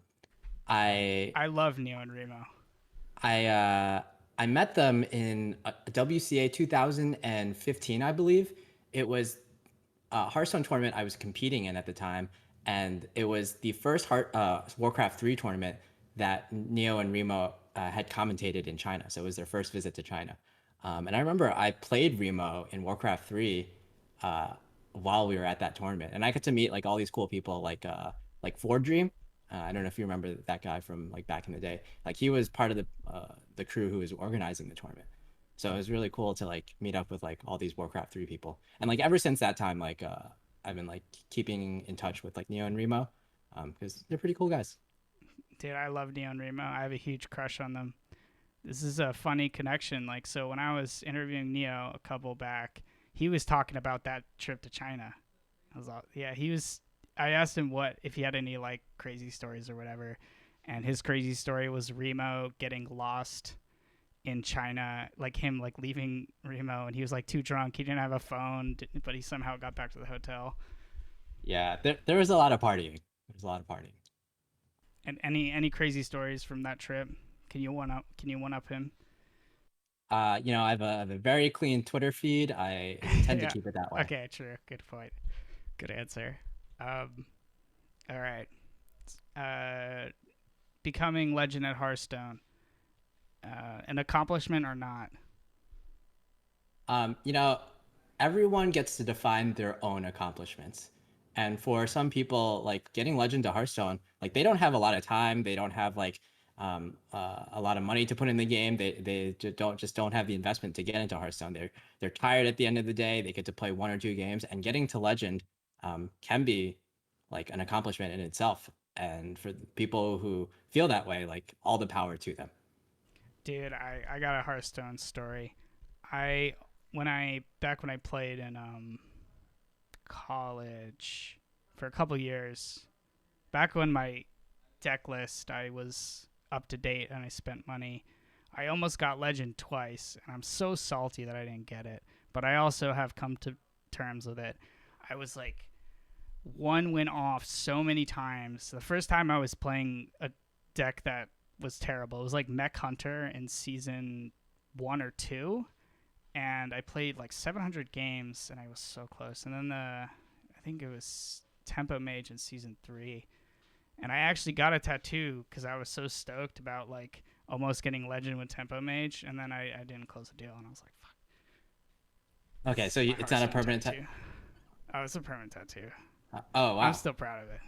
Speaker 2: I
Speaker 1: I love Neo and Remo.
Speaker 2: I I met them in WCA 2015, I believe. It was a Hearthstone tournament I was competing in at the time, and it was the first Warcraft 3 tournament that Neo and Remo had commentated in China. So it was their first visit to China. And I remember I played Remo in Warcraft 3 uh, while we were at that tournament, and I got to meet like all these cool people like Ford Dream. I don't know if you remember that guy from like back in the day. Like he was part of the crew who was organizing the tournament. So it was really cool to like meet up with like all these Warcraft 3 people. And like ever since that time, like I've been like keeping in touch with like Neo and Remo because they're pretty cool guys.
Speaker 1: Dude, I love Neo and Remo. I have a huge crush on them. This is a funny connection. Like, so when I was interviewing Neo a couple back, he was talking about that trip to China. I was all, yeah, he was. I asked him what if he had any like crazy stories or whatever, and his crazy story was Remo getting lost in China, like him like leaving Remo, and he was like too drunk. He didn't have a phone, but he somehow got back to the hotel.
Speaker 2: Yeah, there was a lot of partying. There was a lot of partying.
Speaker 1: And any crazy stories from that trip? Can you one up? Can you one up him?
Speaker 2: I have a very clean Twitter feed. I intend to
Speaker 1: Yeah.
Speaker 2: keep it that way.
Speaker 1: Okay. True. Good point. Good answer. Um. All right. Uh. Becoming legend at Hearthstone. An accomplishment or not?
Speaker 2: Um, you know, Everyone gets to define their own accomplishments. And for some people, like getting Legend to Hearthstone, like they don't have a lot of time. They don't have like a lot of money to put in the game. They don't have the investment to get into Hearthstone. They're tired at the end of the day. They get to play one or two games, and getting to Legend can be like an accomplishment in itself. And for people who feel that way, like all the power to them.
Speaker 1: Dude, I got a Hearthstone story. I when I back when I played in college for a couple years, back when my deck list I was up to date and I spent money. I almost got legend twice, and I'm so salty that I didn't get it. But I also have come to terms with it. I was like one went off so many times. The first time I was playing a deck that was terrible. It was like Mech Hunter in season 1 or 2, and I played like 700 games, and I was so close. And then I think it was Tempo Mage in season 3, and I actually got a tattoo because I was so stoked about like almost getting legend with Tempo Mage, and then I didn't close the deal, and I was like, "Fuck,
Speaker 2: Okay, so
Speaker 1: my
Speaker 2: it's not a
Speaker 1: Hearthstone
Speaker 2: permanent.
Speaker 1: tattoo." Oh, it's a permanent tattoo.
Speaker 2: Oh
Speaker 1: I'm
Speaker 2: wow.
Speaker 1: still proud of it.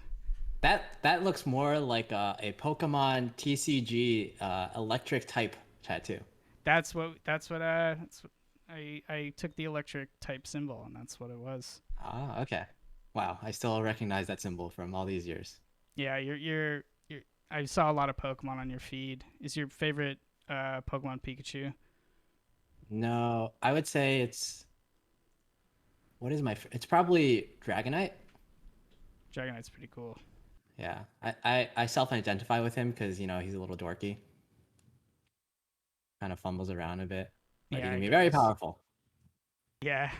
Speaker 2: That looks more like a Pokemon TCG electric type tattoo.
Speaker 1: That's what I took the electric type symbol, and that's what it was.
Speaker 2: Ah, okay. Wow, I still recognize that symbol from all these years.
Speaker 1: Yeah, you're I saw a lot of Pokemon on your feed. Is your favorite Pokemon Pikachu?
Speaker 2: No, I would say it's probably Dragonite.
Speaker 1: Dragonite's pretty cool.
Speaker 2: Yeah, I self-identify with him because he's a little dorky, kind of fumbles around a bit, but he
Speaker 1: Yeah,
Speaker 2: can
Speaker 1: he
Speaker 2: be very
Speaker 1: does.
Speaker 2: powerful.
Speaker 1: Yeah,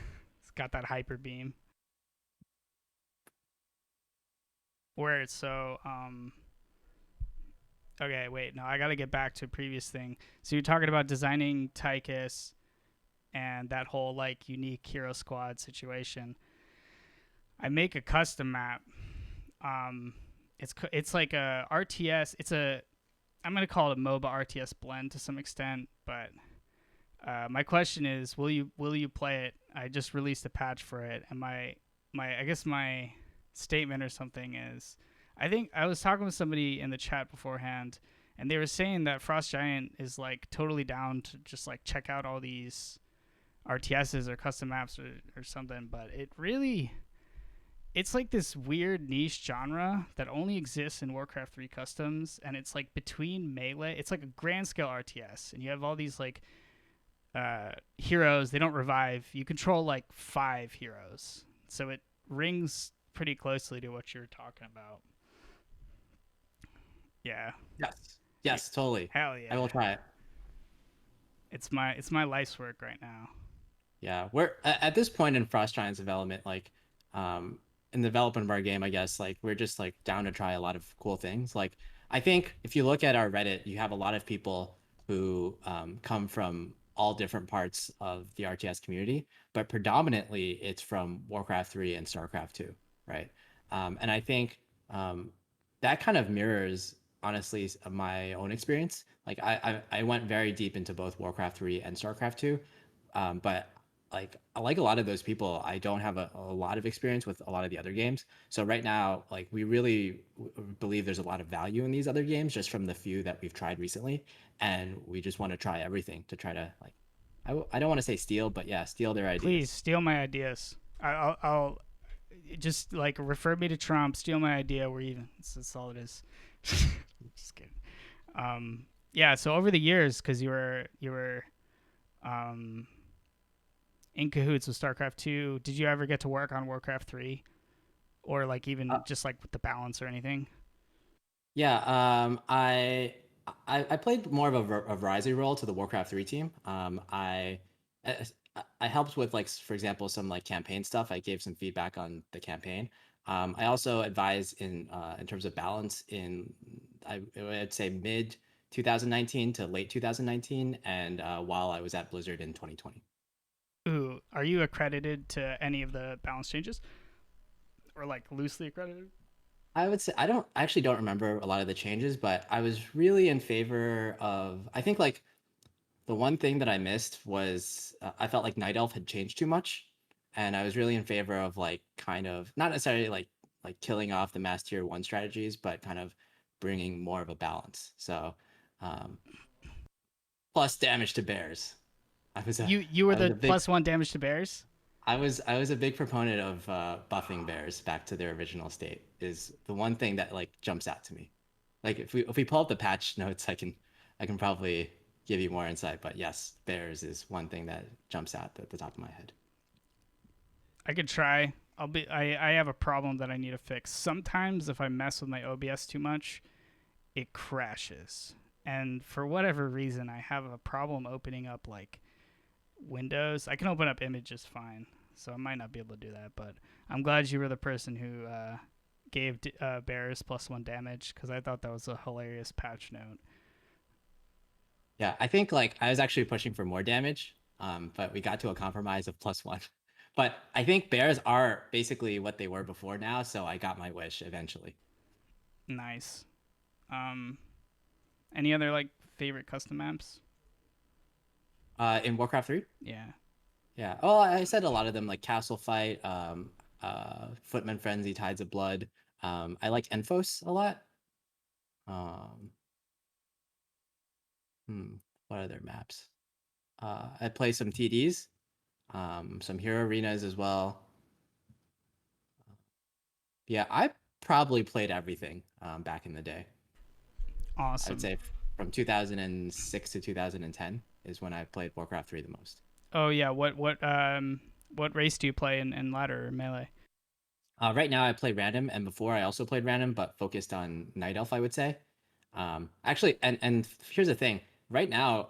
Speaker 1: it's got that hyper beam. Where it's so okay, wait, no, I gotta get back to a previous thing. So you're talking about designing Tychus and that whole like unique hero squad situation. I make a custom map. Um, it's like a RTS. I'm gonna call it a MOBA RTS blend to some extent, but my question is, will you play it? I just released a patch for it, and my I guess my statement or something is, I think I was talking with somebody in the chat beforehand, and they were saying that Frost Giant is like totally down to just like check out all these RTSs or custom maps or something, but it's like this weird niche genre that only exists in Warcraft 3 customs, and it's like between melee. It's like a grand scale RTS, and you have all these like heroes. They don't revive. You control like 5 heroes, so it rings pretty closely to what you're talking about. Yeah,
Speaker 2: Yes,
Speaker 1: yeah,
Speaker 2: yes, totally.
Speaker 1: hell
Speaker 2: I
Speaker 1: yeah.
Speaker 2: will try it.
Speaker 1: It's my life's work right now.
Speaker 2: Yeah, we're at this point in Frostgiant's development, like, um, in the development of our game, I guess, like we're just like down to try a lot of cool things. Like, I think if you look at our Reddit, you have a lot of people who come from all different parts of the RTS community, but predominantly it's from Warcraft 3 and Starcraft 2, right? And I think um, that kind of mirrors, honestly, my own experience. Like, I went very deep into both Warcraft 3 and Starcraft 2, but like a lot of those people, I don't have a lot of experience with a lot of the other games. So right now, like we really believe there's a lot of value in these other games just from the few that we've tried recently, and we just want to try everything to try to like, I don't want to say steal, but yeah, steal their
Speaker 1: Please
Speaker 2: ideas.
Speaker 1: steal my ideas. I'll just like refer me to Trump. Steal my idea. We're even. That's all it is. Just kidding. Yeah. So over the years, because you were um, in cahoots with StarCraft 2, did you ever get to work on Warcraft 3, or like even
Speaker 2: Uh,
Speaker 1: just like with the balance or anything?
Speaker 2: yeah, I played more of a advisory role to the Warcraft 3 team. I I helped with like for example some like campaign stuff. I gave some feedback on the campaign. I also advised in terms of balance in I would say mid 2019 to late 2019, and while I was at Blizzard in 2020.
Speaker 1: Ooh, are you accredited to any of the balance changes, or like loosely accredited?
Speaker 2: I would say I actually don't remember a lot of the changes, but I was really in favor of. I think like the one thing that I missed was I felt like Night Elf had changed too much, and I was really in favor of like kind of not necessarily like killing off the mass tier one strategies, but kind of bringing more of a balance. So, um, plus damage to bears. I was a
Speaker 1: You were
Speaker 2: I was
Speaker 1: the
Speaker 2: a big
Speaker 1: +1 damage to bears.
Speaker 2: I was a big proponent of buffing bears back to their original state. Is the one thing that like jumps out to me. Like if we pull up the patch notes, I can probably give you more insight. But yes, bears is one thing that jumps out at the top of my head.
Speaker 1: I could try. I have a problem that I need to fix. Sometimes if I mess with my OBS too much, it crashes. And for whatever reason, I have a problem opening up like Windows. I can open up images fine, so I might not be able to do that. But I'm glad you were the person who gave bears +1 damage, because I thought that was a hilarious patch note.
Speaker 2: Yeah, I think like I was actually pushing for more damage, but we got to a compromise of plus one. But I think bears are basically what they were before now, so I got my wish eventually.
Speaker 1: Nice. Um, any other like favorite custom maps?
Speaker 2: In Warcraft 3?
Speaker 1: Yeah.
Speaker 2: Yeah. Oh, I said a lot of them like Castle Fight, Footman Frenzy, Tides of Blood. I like Enfos a lot. Um, hmm, what other maps? I play some TDs, some hero arenas as well. Yeah, I probably played everything back in the day. I would
Speaker 1: Awesome.
Speaker 2: say from 2006 to 2010 is when I played Warcraft 3 the most.
Speaker 1: Oh yeah. What race do you play in ladder or melee?
Speaker 2: Right now, I play random, and before I also played random, but focused on Night Elf, I would say. Actually, and here's the thing. Right now,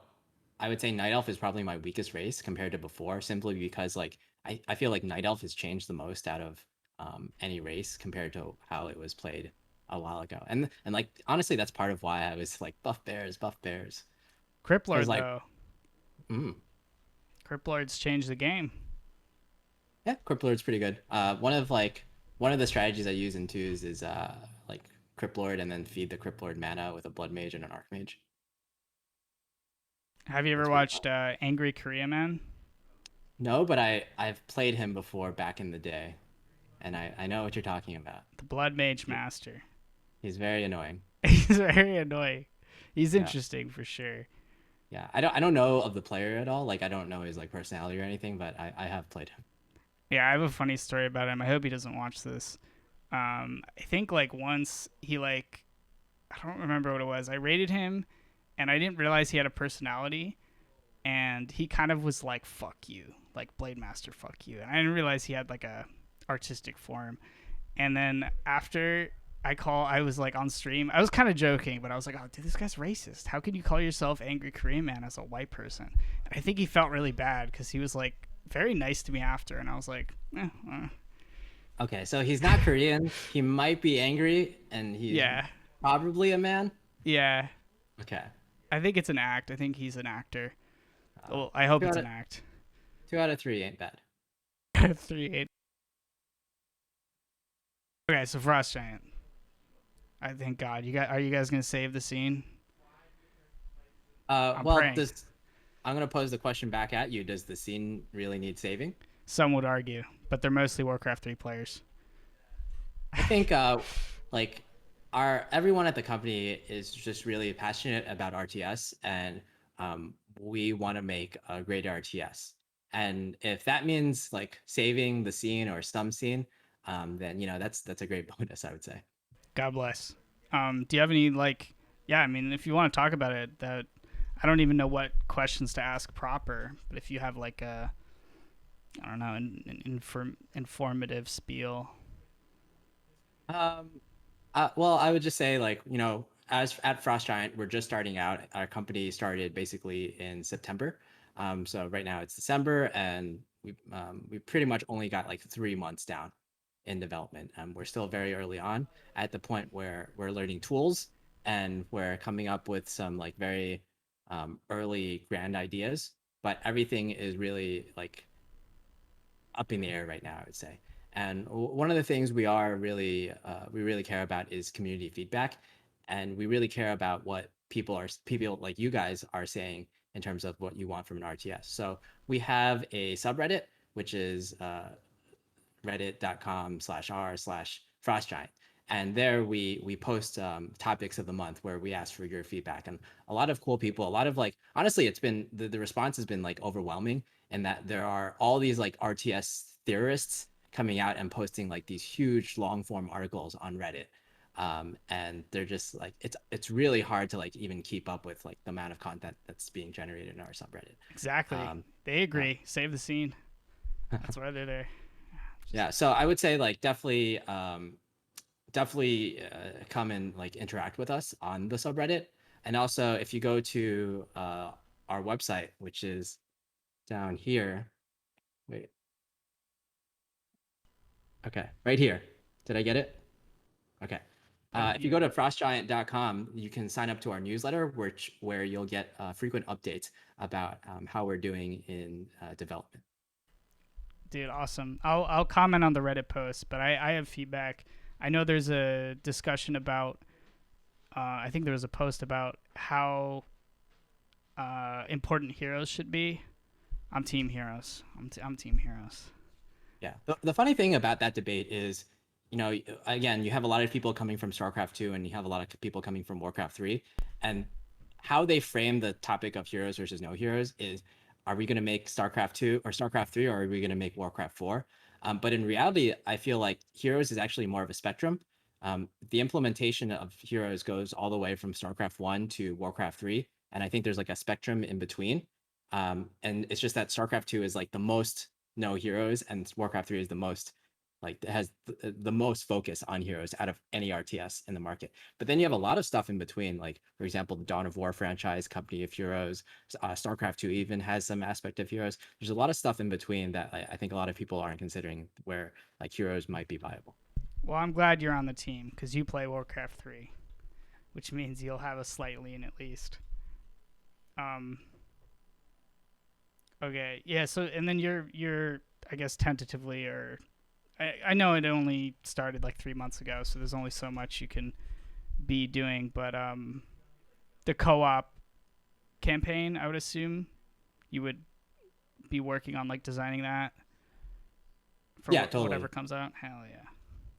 Speaker 2: I would say Night Elf is probably my weakest race compared to before, simply because like I feel like Night Elf has changed the most out of any race compared to how it was played a while ago. And like honestly, that's part of why I was like buff bears, because
Speaker 1: Criplord
Speaker 2: like
Speaker 1: though.
Speaker 2: mm,
Speaker 1: Criplord's changed the game.
Speaker 2: yeah, Criplord's pretty good. One of the strategies I use in twos is like Criplord and then feed the Criplord mana with a Blood Mage and an Archmage.
Speaker 1: Have you ever
Speaker 2: It's pretty fun.
Speaker 1: watched Angry Korea Man?
Speaker 2: No, but I've played him before back in the day, and I know what you're talking about.
Speaker 1: The Blood Mage
Speaker 2: He,
Speaker 1: Master.
Speaker 2: he's very annoying.
Speaker 1: He's very annoying. He's
Speaker 2: Yeah,
Speaker 1: interesting for sure.
Speaker 2: yeah. I don't know of the player at all. Like I don't know his like personality or anything, but I have played him.
Speaker 1: Yeah, I have a funny story about him. I hope he doesn't watch this. I think like once he like I don't remember what it was. I rated him, and I didn't realize he had a personality, and he kind of was like "fuck you," like Blade Master "fuck you," and I didn't realize he had like a artistic form. And then after I was like on stream. I was kind of joking, but I was like, "Oh, dude, this guy's racist. How can you call yourself Angry Korean Man as a white person?" And I think he felt really bad because he was like very nice to me after, and I was like,
Speaker 2: Okay, so he's not Korean. He might be angry, and he's
Speaker 1: yeah,
Speaker 2: probably a man.
Speaker 1: yeah.
Speaker 2: Okay,
Speaker 1: I think it's an act. I think he's an actor.
Speaker 2: uh,
Speaker 1: Well, I hope
Speaker 2: two
Speaker 1: it's
Speaker 2: out
Speaker 1: an
Speaker 2: of
Speaker 1: act.
Speaker 2: 2 out of 3 ain't bad.
Speaker 1: 3-8. Okay, so Frost Giant. I thank God. Are you guys gonna save the scene? I'm
Speaker 2: Well,
Speaker 1: praying.
Speaker 2: this I'm gonna pose the question back at you. Does the scene really need saving?
Speaker 1: Some would argue, but they're mostly Warcraft 3 players.
Speaker 2: I think like our everyone at the company is just really passionate about RTS, and we want to make a great RTS. And if that means like saving the scene or some scene, then that's a great bonus, I would say.
Speaker 1: God bless. Do you have any like? Yeah, I mean, if you want to talk about it, that I don't even know what questions to ask proper, but if you have like a, I don't know, informative spiel.
Speaker 2: Um, well, I would just say like as at Frost Giant, we're just starting out. Our company started basically in September. So right now it's December, and we pretty much only got like 3 months down in development. We're still very early on at the point where we're learning tools and we're coming up with some like very early grand ideas. But everything is really like up in the air right now, I would say. And one of the things we really care about is community feedback, and we really care about what people like you guys are saying in terms of what you want from an RTS. So we have a subreddit, which is reddit.com/r/frostgiant. And there we post topics of the month where we ask for your feedback. And a lot of cool people, a lot of like, honestly, it's been the response has been like overwhelming, in that there are all these like RTS theorists coming out and posting like these huge long form articles on Reddit. And they're just like it's really hard to like even keep up with like the amount of content that's being generated in our subreddit.
Speaker 1: Exactly.
Speaker 2: Um,
Speaker 1: They
Speaker 2: yeah.
Speaker 1: agree. Save the scene. That's why they're there. Just
Speaker 2: Yeah, so I would say like definitely come and like interact with us on the subreddit. And also, if you go to our website, which is down here, wait, okay, right here. Did I get it? Okay.
Speaker 1: right
Speaker 2: If you go
Speaker 1: here.
Speaker 2: to frostgiant.com, you can sign up to our newsletter, where you'll get frequent updates about how we're doing in development.
Speaker 1: Dude, awesome. I'll comment on the Reddit post, but I have feedback. I know there's a discussion about. I think there was a post about how important heroes should be. I'm Team Heroes. I'm Team Heroes.
Speaker 2: Yeah. The funny thing about that debate is, again, you have a lot of people coming from Starcraft 2, and you have a lot of people coming from Warcraft 3. And how they frame the topic of heroes versus no heroes is, are we going to make Starcraft 2 or Starcraft 3, or are we going to make Warcraft 4? But in reality, I feel like heroes is actually more of a spectrum. The implementation of heroes goes all the way from Starcraft 1 to Warcraft 3. And I think there's like a spectrum in between. And it's just that Starcraft 2 is like the most no heroes, and Warcraft 3 is the most like has the most focus on heroes out of any RTS in the market. But then you have a lot of stuff in between, like for example, the Dawn of War franchise, Company of Heroes, Starcraft 2 even has some aspect of heroes. There's a lot of stuff in between that I think a lot of people aren't considering, where like heroes might be viable.
Speaker 1: Well, I'm glad you're on the team because you play Warcraft 3, which means you'll have a slight lean at least. Um. Okay. Yeah. So and then you're I guess tentatively or I know it only started like 3 months ago, so there's only so much you can be doing. But the co-op campaign, I would assume you would be working on like designing that for
Speaker 2: Yeah,
Speaker 1: whatever
Speaker 2: totally.
Speaker 1: comes out. Hell yeah.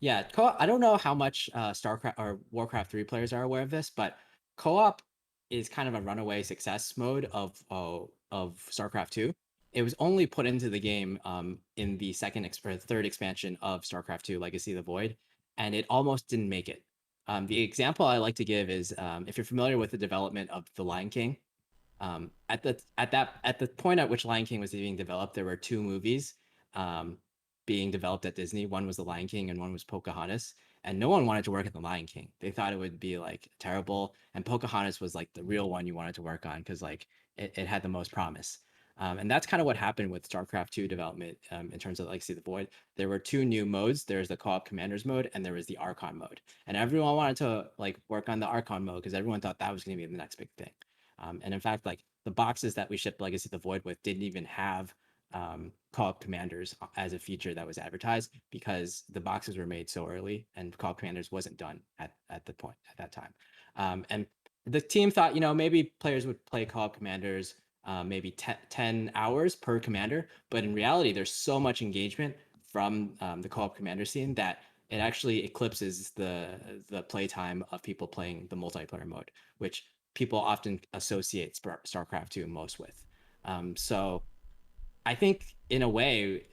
Speaker 2: Yeah, I don't know how much Starcraft or Warcraft 3 players are aware of this, but co-op is kind of a runaway success mode of Starcraft 2. It was only put into the game in the or third expansion of Starcraft 2, Legacy of the Void, and it almost didn't make it. The example I like to give is, if you're familiar with the development of The Lion King, at the point at which Lion King was being developed, there were two movies being developed at Disney. One was The Lion King, and one was Pocahontas. And no one wanted to work at The Lion King. They thought it would be like terrible. And Pocahontas was like the real one you wanted to work on, because like it had the most promise. And that's kind of what happened with StarCraft 2 development in terms of Legacy of the Void. There were two new modes. There's the co-op commanders mode and there was the Archon mode. And everyone wanted to like work on the Archon mode because everyone thought that was going to be the next big thing. And in fact, like the boxes that we shipped Legacy of the Void with didn't even have co-op commanders as a feature that was advertised because the boxes were made so early and co-op commanders wasn't done at the point at that time. And the team thought, maybe players would play co-op commanders maybe 10 hours per commander. But in reality, there's so much engagement from the co-op commander scene that it actually eclipses the playtime of people playing the multiplayer mode, which people often associate StarCraft 2 most with. So I think in a way,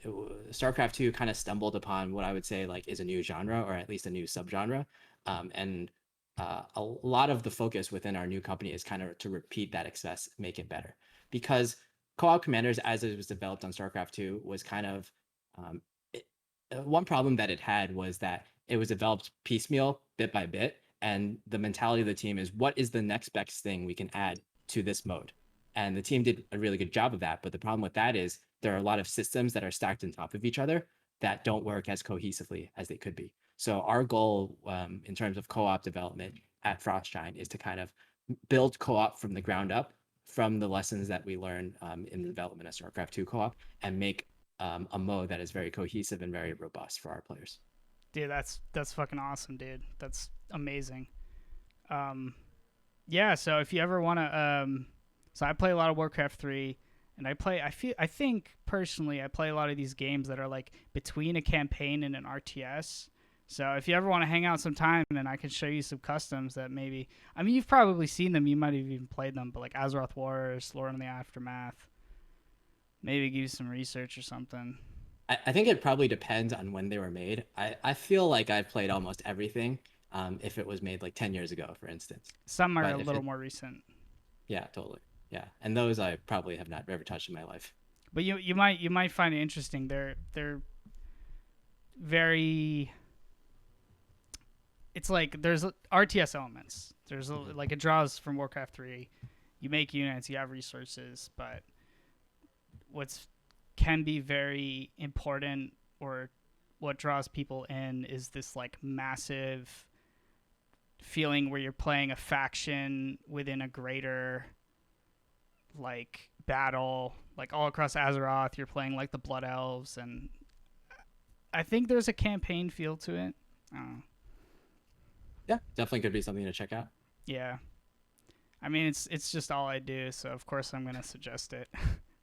Speaker 2: StarCraft 2 kind of stumbled upon what I would say like is a new genre or at least a new subgenre. And a lot of the focus within our new company is kind of to repeat that success, make it better. Because co-op commanders, as it was developed on StarCraft 2, was kind of um, it, one problem that it had was that it was developed piecemeal, bit by bit, and the mentality of the team is what is the next best thing we can add to this mode. And the team did a really good job of that. But the problem with that is there are a lot of systems that are stacked on top of each other that don't work as cohesively as they could be. So our goal in terms of co-op development at Frostgiant is to kind of build co-op from the ground up from the lessons that we learned in the development of StarCraft 2 co-op and make a mode that is very cohesive and very robust for our players.
Speaker 1: Dude, that's fucking awesome, dude. That's amazing. Um, yeah. So if you ever want to, so I play a lot of Warcraft 3, and I think personally, I play a lot of these games that are like between a campaign and an RTS. So if you ever want to hang out sometime, and I can show you some customs that maybe, I mean, you've probably seen them, you might have even played them, but like Azeroth Wars, Lord of the Aftermath, maybe give you some research or something.
Speaker 2: I think it probably depends on when they were made. I feel like I've played almost everything if it was made like 10 years ago, for instance.
Speaker 1: Some are a
Speaker 2: But if
Speaker 1: little
Speaker 2: it,
Speaker 1: more recent.
Speaker 2: yeah, totally. Yeah. And those I probably have not ever touched in my life.
Speaker 1: But you might find it interesting. They're very. It's like there's RTS elements. There's
Speaker 2: Mhm.
Speaker 1: like it draws from Warcraft 3. You make units, you have resources, but what's can be very important or what draws people in is this like massive feeling where you're playing a faction within a greater like battle, like all across Azeroth. You're playing like the Blood Elves, and I think there's a campaign feel to it.
Speaker 2: Yeah, definitely could be something to check out.
Speaker 1: Yeah, I mean it's just all I do, so of course I'm gonna suggest it.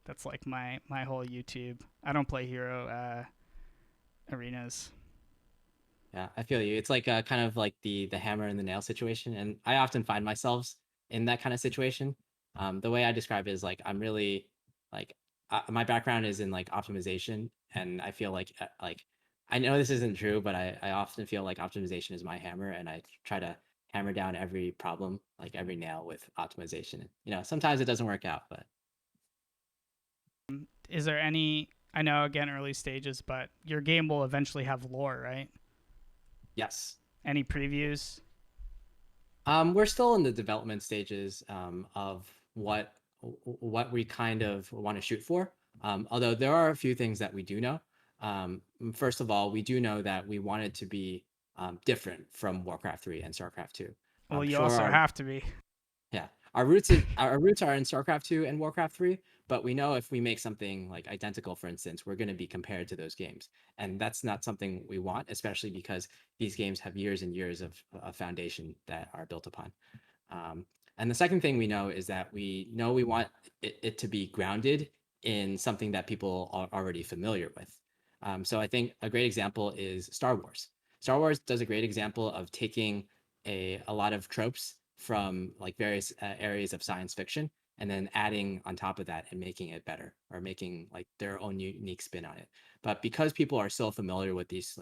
Speaker 1: That's like my whole YouTube. I don't play hero arenas.
Speaker 2: Yeah, I feel you. It's like kind of like the hammer and the nail situation, and I often find myself in that kind of situation. The way I describe it is like I'm really like my background is in like optimization, and I feel like I know this isn't true, but I often feel like optimization is my hammer, and I try to hammer down every problem, like every nail with optimization. Sometimes it doesn't work out, but
Speaker 1: Is there any? I know again early stages, but your game will eventually have lore, right?
Speaker 2: yes.
Speaker 1: Any previews?
Speaker 2: We're still in the development stages of what we kind of want to shoot for. Although there are a few things that we do know. First of all, we do know that we want it to be different from Warcraft 3 and StarCraft 2.
Speaker 1: Well, you
Speaker 2: Sure,
Speaker 1: also have to be.
Speaker 2: yeah, our roots are in StarCraft 2 and Warcraft 3, but we know if we make something like identical, for instance, we're going to be compared to those games, and that's not something we want, especially because these games have years and years of foundation that are built upon. Um, and the second thing we know is that we know we want it to be grounded in something that people are already familiar with. So I think a great example is Star Wars. Star Wars does a great example of taking a lot of tropes from like various areas of science fiction and then adding on top of that and making it better or making like their own unique spin on it. But because people are so familiar with these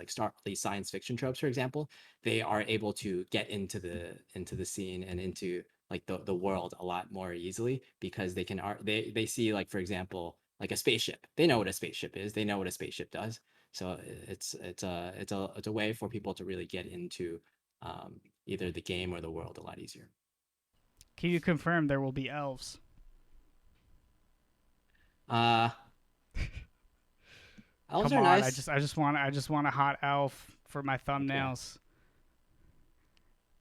Speaker 2: science fiction tropes, for example, they are able to get into the scene and into like the world a lot more easily because they see like for example like a spaceship. They know what a spaceship is. They know what a spaceship does. So it's a way for people to really get into either the game or the world a lot easier.
Speaker 1: Can you confirm there will be elves?
Speaker 2: Uh, elves
Speaker 1: Come
Speaker 2: are
Speaker 1: on,
Speaker 2: nice.
Speaker 1: I just want a hot elf for my
Speaker 2: Okay.
Speaker 1: thumbnails.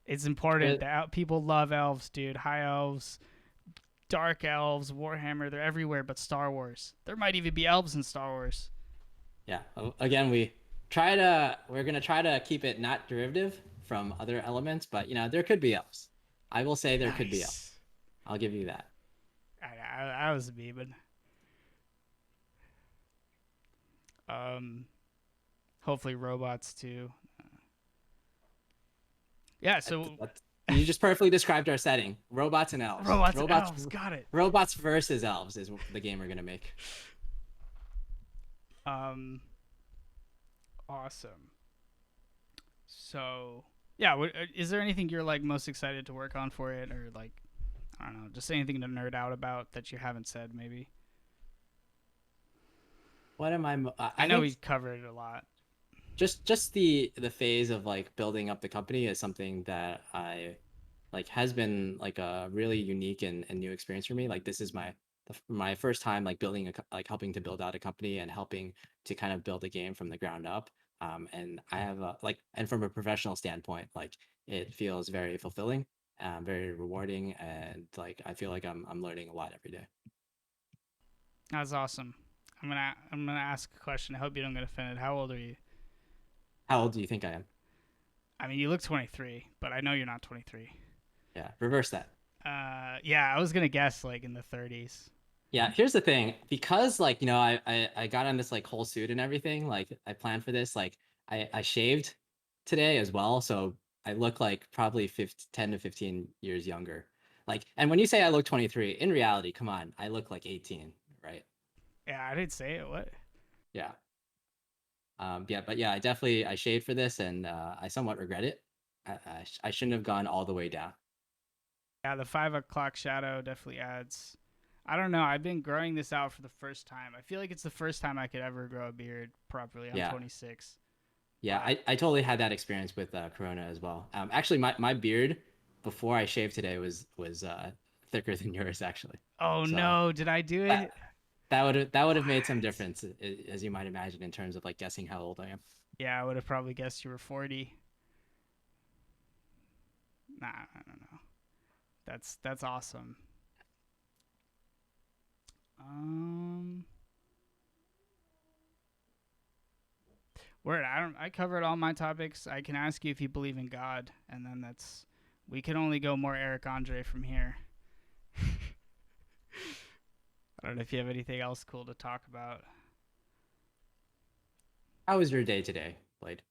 Speaker 1: It's important. People love elves, dude. High elves, dark elves, Warhammer, they're everywhere but Star Wars. There might even be elves in Star Wars.
Speaker 2: Yeah. Again, we're gonna try to keep it not derivative from other elements, but there could be elves. I will say there could be elves.
Speaker 1: Nice.
Speaker 2: I'll give you that.
Speaker 1: I was beaming. Um, hopefully robots too. Yeah, so
Speaker 2: You just perfectly described our setting. Robots and elves.
Speaker 1: robots and elves, got it.
Speaker 2: Robots versus elves is the game we're gonna make.
Speaker 1: Um, awesome. So, yeah, is there anything you're like most excited to work on for it, or like I don't know, just anything to nerd out about that you haven't said maybe?
Speaker 2: What am I?
Speaker 1: I
Speaker 2: I
Speaker 1: know
Speaker 2: think
Speaker 1: we covered it a lot.
Speaker 2: just the phase of like building up the company is something that I like has been like a really unique and new experience for me. Like this is my first time like building like helping to build out a company and helping to kind of build a game from the ground up. And I have like and from a professional standpoint, like it feels very fulfilling, very rewarding, and like I feel like I'm learning a lot every day.
Speaker 1: That's awesome. I'm gonna ask a question. I hope you don't get offended. How old are you?
Speaker 2: How old do you think I am?
Speaker 1: I mean, you look 23, but I know you're not 23.
Speaker 2: Yeah, reverse that.
Speaker 1: Yeah, I was gonna guess like in the 30s.
Speaker 2: Yeah, here's the thing. Because like, I got on this like whole suit and everything, like I planned for this, like I shaved today as well, so I look like probably 15, 10 to 15 years younger. Like, and when you say I look 23, in reality, come on, I look like 18, right?
Speaker 1: Yeah, I didn't say it. What?
Speaker 2: Yeah. Yeah, but yeah, I shaved for this and I somewhat regret it. I shouldn't have gone all the way down.
Speaker 1: Yeah, the 5 o'clock shadow definitely adds. I don't know. I've been growing this out for the first time. I feel like it's the first time I could ever grow a beard properly. I'm
Speaker 2: Yeah.
Speaker 1: 26,
Speaker 2: Yeah,
Speaker 1: but
Speaker 2: I totally had that experience with Corona as well. Actually, my beard before I shaved today was thicker than yours actually.
Speaker 1: oh
Speaker 2: So
Speaker 1: no, did I do
Speaker 2: that
Speaker 1: it?
Speaker 2: that would have made some
Speaker 1: What?
Speaker 2: difference, as you might imagine, in terms of like guessing how old I am.
Speaker 1: Yeah, I would have probably guessed you were 40. Nah, I don't know. That's awesome. Um, word. I covered all my topics. I can ask you if you believe in God, and then that's. We can only go more Eric Andre from here. I don't know if you have anything else cool to talk about.
Speaker 2: How was your day today, Blade?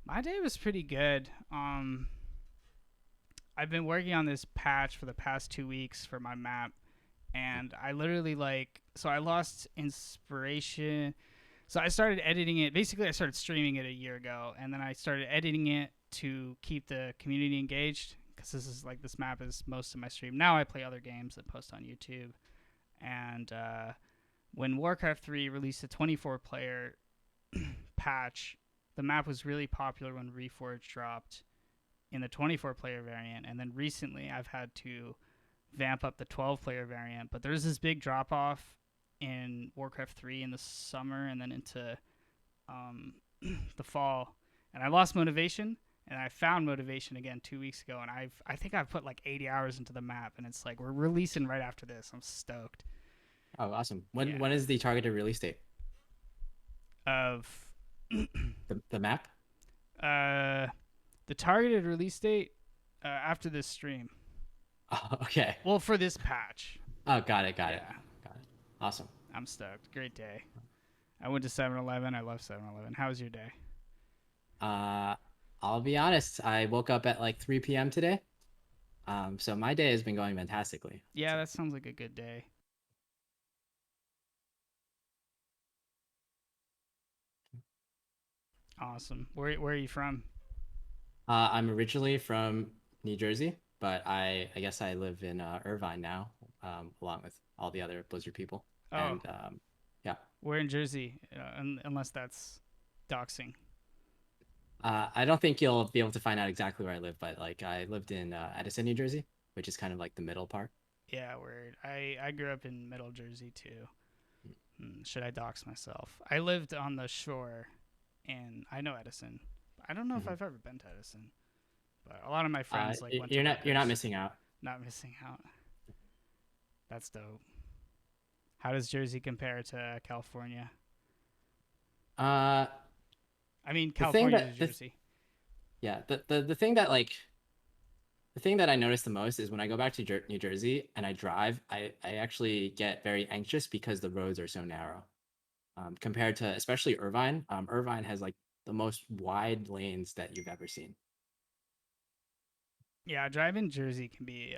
Speaker 1: My day was pretty good. I've been working on this patch for the past 2 weeks for my map, and I literally like so I lost inspiration. So I started editing it. Basically, I started streaming it a year ago, and then I started editing it to keep the community engaged because this map is most of my stream. Now I play other games that post on YouTube, and when Warcraft 3 released a 24 player patch, the map was really popular when Reforged dropped in the 24 player variant, and then recently I've had to vamp up the 12 player variant. But there's this big drop off in Warcraft 3 in the summer and then into um, the fall, and I lost motivation. And I found motivation again 2 weeks ago, and I think I've put like 80 hours into the map, and it's like we're releasing right after this. I'm stoked.
Speaker 2: Oh, awesome.
Speaker 1: Yeah.
Speaker 2: When is the targeted release date?
Speaker 1: Of
Speaker 2: The map?
Speaker 1: uh, the targeted release date after this stream.
Speaker 2: Oh, okay.
Speaker 1: Well, for this patch.
Speaker 2: Oh, got it, got it,
Speaker 1: Yeah,
Speaker 2: got it. Awesome.
Speaker 1: I'm stoked. Great day. I went to 7-Eleven. I love 7-Eleven. How was your day?
Speaker 2: Uh, I'll be honest. I woke up at like 3 p.m. today. So my day has been going fantastically.
Speaker 1: Yeah,
Speaker 2: So,
Speaker 1: that sounds like a good day. Awesome. Where are you from?
Speaker 2: I'm originally from New Jersey, but I guess I live in Irvine now, along with all the other Blizzard people.
Speaker 1: Oh,
Speaker 2: And yeah,
Speaker 1: we're in Jersey, unless that's doxing.
Speaker 2: I don't think you'll be able to find out exactly where I live, but like I lived in Edison, New Jersey, which is kind of like the middle part.
Speaker 1: Yeah, weird. I grew up in Middle Jersey too. Should I dox myself? I lived on the shore, and I know Edison. I don't know if
Speaker 2: Mhm.
Speaker 1: I've ever been to Edison, but a lot of my friends like went to
Speaker 2: You're not
Speaker 1: Rutgers.
Speaker 2: missing out.
Speaker 1: Not missing out. That's dope. How does Jersey compare to California?
Speaker 2: Uh,
Speaker 1: I mean,
Speaker 2: the thing
Speaker 1: California to
Speaker 2: that
Speaker 1: Jersey.
Speaker 2: yeah, the thing that like the thing that I notice the most is when I go back to New Jersey and I drive, I actually get very anxious because the roads are so narrow. Compared to especially Irvine. Irvine has like the most wide lanes that you've ever seen.
Speaker 1: Yeah, driving Jersey can be.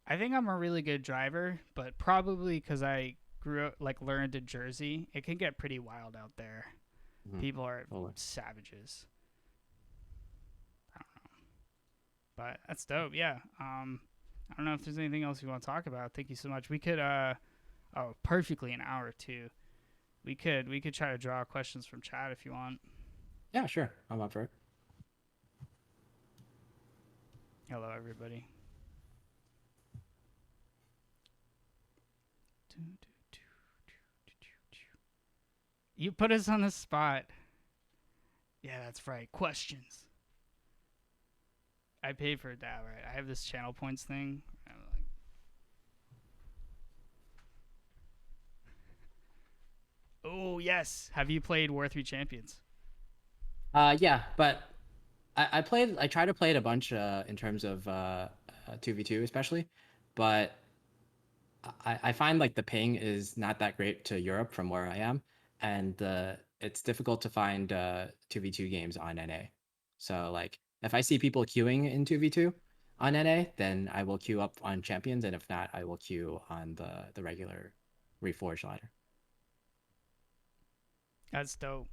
Speaker 1: I think I'm a really good driver, but probably because I grew up, like learned in Jersey, it can get pretty wild out there.
Speaker 2: Mhm.
Speaker 1: People are
Speaker 2: Totally.
Speaker 1: savages. I don't know, but that's dope. Yeah. I don't know if there's anything else you want to talk about. Thank you so much. We could. Oh, perfectly an hour too. We could try to draw questions from chat if you want.
Speaker 2: Yeah, sure. I'm up for it.
Speaker 1: Hello, everybody. You put us on the spot. Yeah, that's right. Questions. I paid for that, right? I have this channel points thing. I'm like, oh yes. Have you played War 3 Champions?
Speaker 2: Yeah, but I try to play it a bunch in terms of 2v2 especially, but I find like the ping is not that great to Europe from where I am, and it's difficult to find 2v2 games on NA. So like if I see people queuing in 2v2 on NA, then I will queue up on Champions, and if not, I will queue on the regular Reforged ladder.
Speaker 1: That's dope.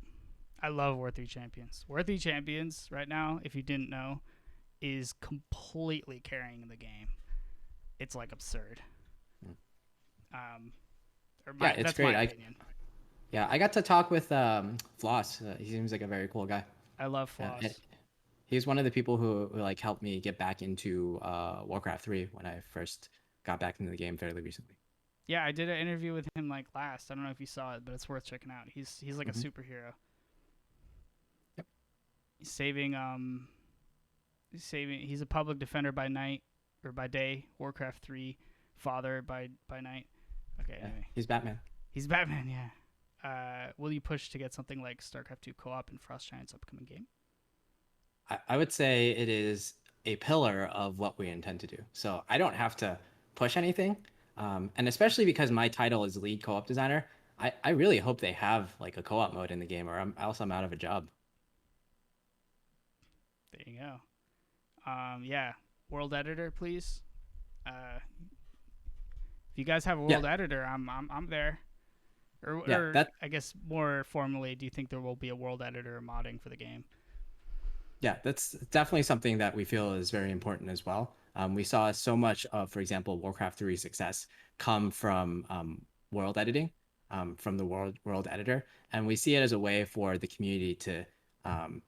Speaker 1: I love War 3 Champions. War 3 Champions right now, if you didn't know, is completely carrying the game. It's like absurd.
Speaker 2: Mm.
Speaker 1: Um, or
Speaker 2: Yeah,
Speaker 1: my
Speaker 2: it's
Speaker 1: that's
Speaker 2: great.
Speaker 1: my
Speaker 2: I
Speaker 1: opinion.
Speaker 2: Yeah, I got to talk with Floss. He seems like a very cool guy.
Speaker 1: I love
Speaker 2: And
Speaker 1: Floss.
Speaker 2: he's one of the people who like helped me get back into Warcraft 3 when I first got back into the game fairly recently.
Speaker 1: Yeah, I did an interview with him like last. I don't know if you saw it, but it's worth checking out. He's like a
Speaker 2: Hmm.
Speaker 1: superhero.
Speaker 2: Yep.
Speaker 1: He's saving. He's a public defender by night or by day. Warcraft 3 father by night. Okay,
Speaker 2: Yeah,
Speaker 1: anyway,
Speaker 2: he's Batman.
Speaker 1: he's Batman. Yeah. Will you push to get something like Starcraft 2 co-op in Frostgiant's upcoming game?
Speaker 2: I would say it is a pillar of what we intend to do. So I don't have to push anything. And especially because my title is lead co-op designer, I really hope they have like a co-op mode in the game, or I'm out of a job.
Speaker 1: There you go. Yeah, world editor, please. If you guys have a
Speaker 2: Yeah,
Speaker 1: world editor, I'm there.
Speaker 2: yeah,
Speaker 1: Or
Speaker 2: that
Speaker 1: I guess more formally, do you think there will be a world editor modding for the game?
Speaker 2: Yeah, that's definitely something that we feel is very important as well. We saw so much of, for example, Warcraft 3 success come from world editing, from the world editor, and we see it as a way for the community um,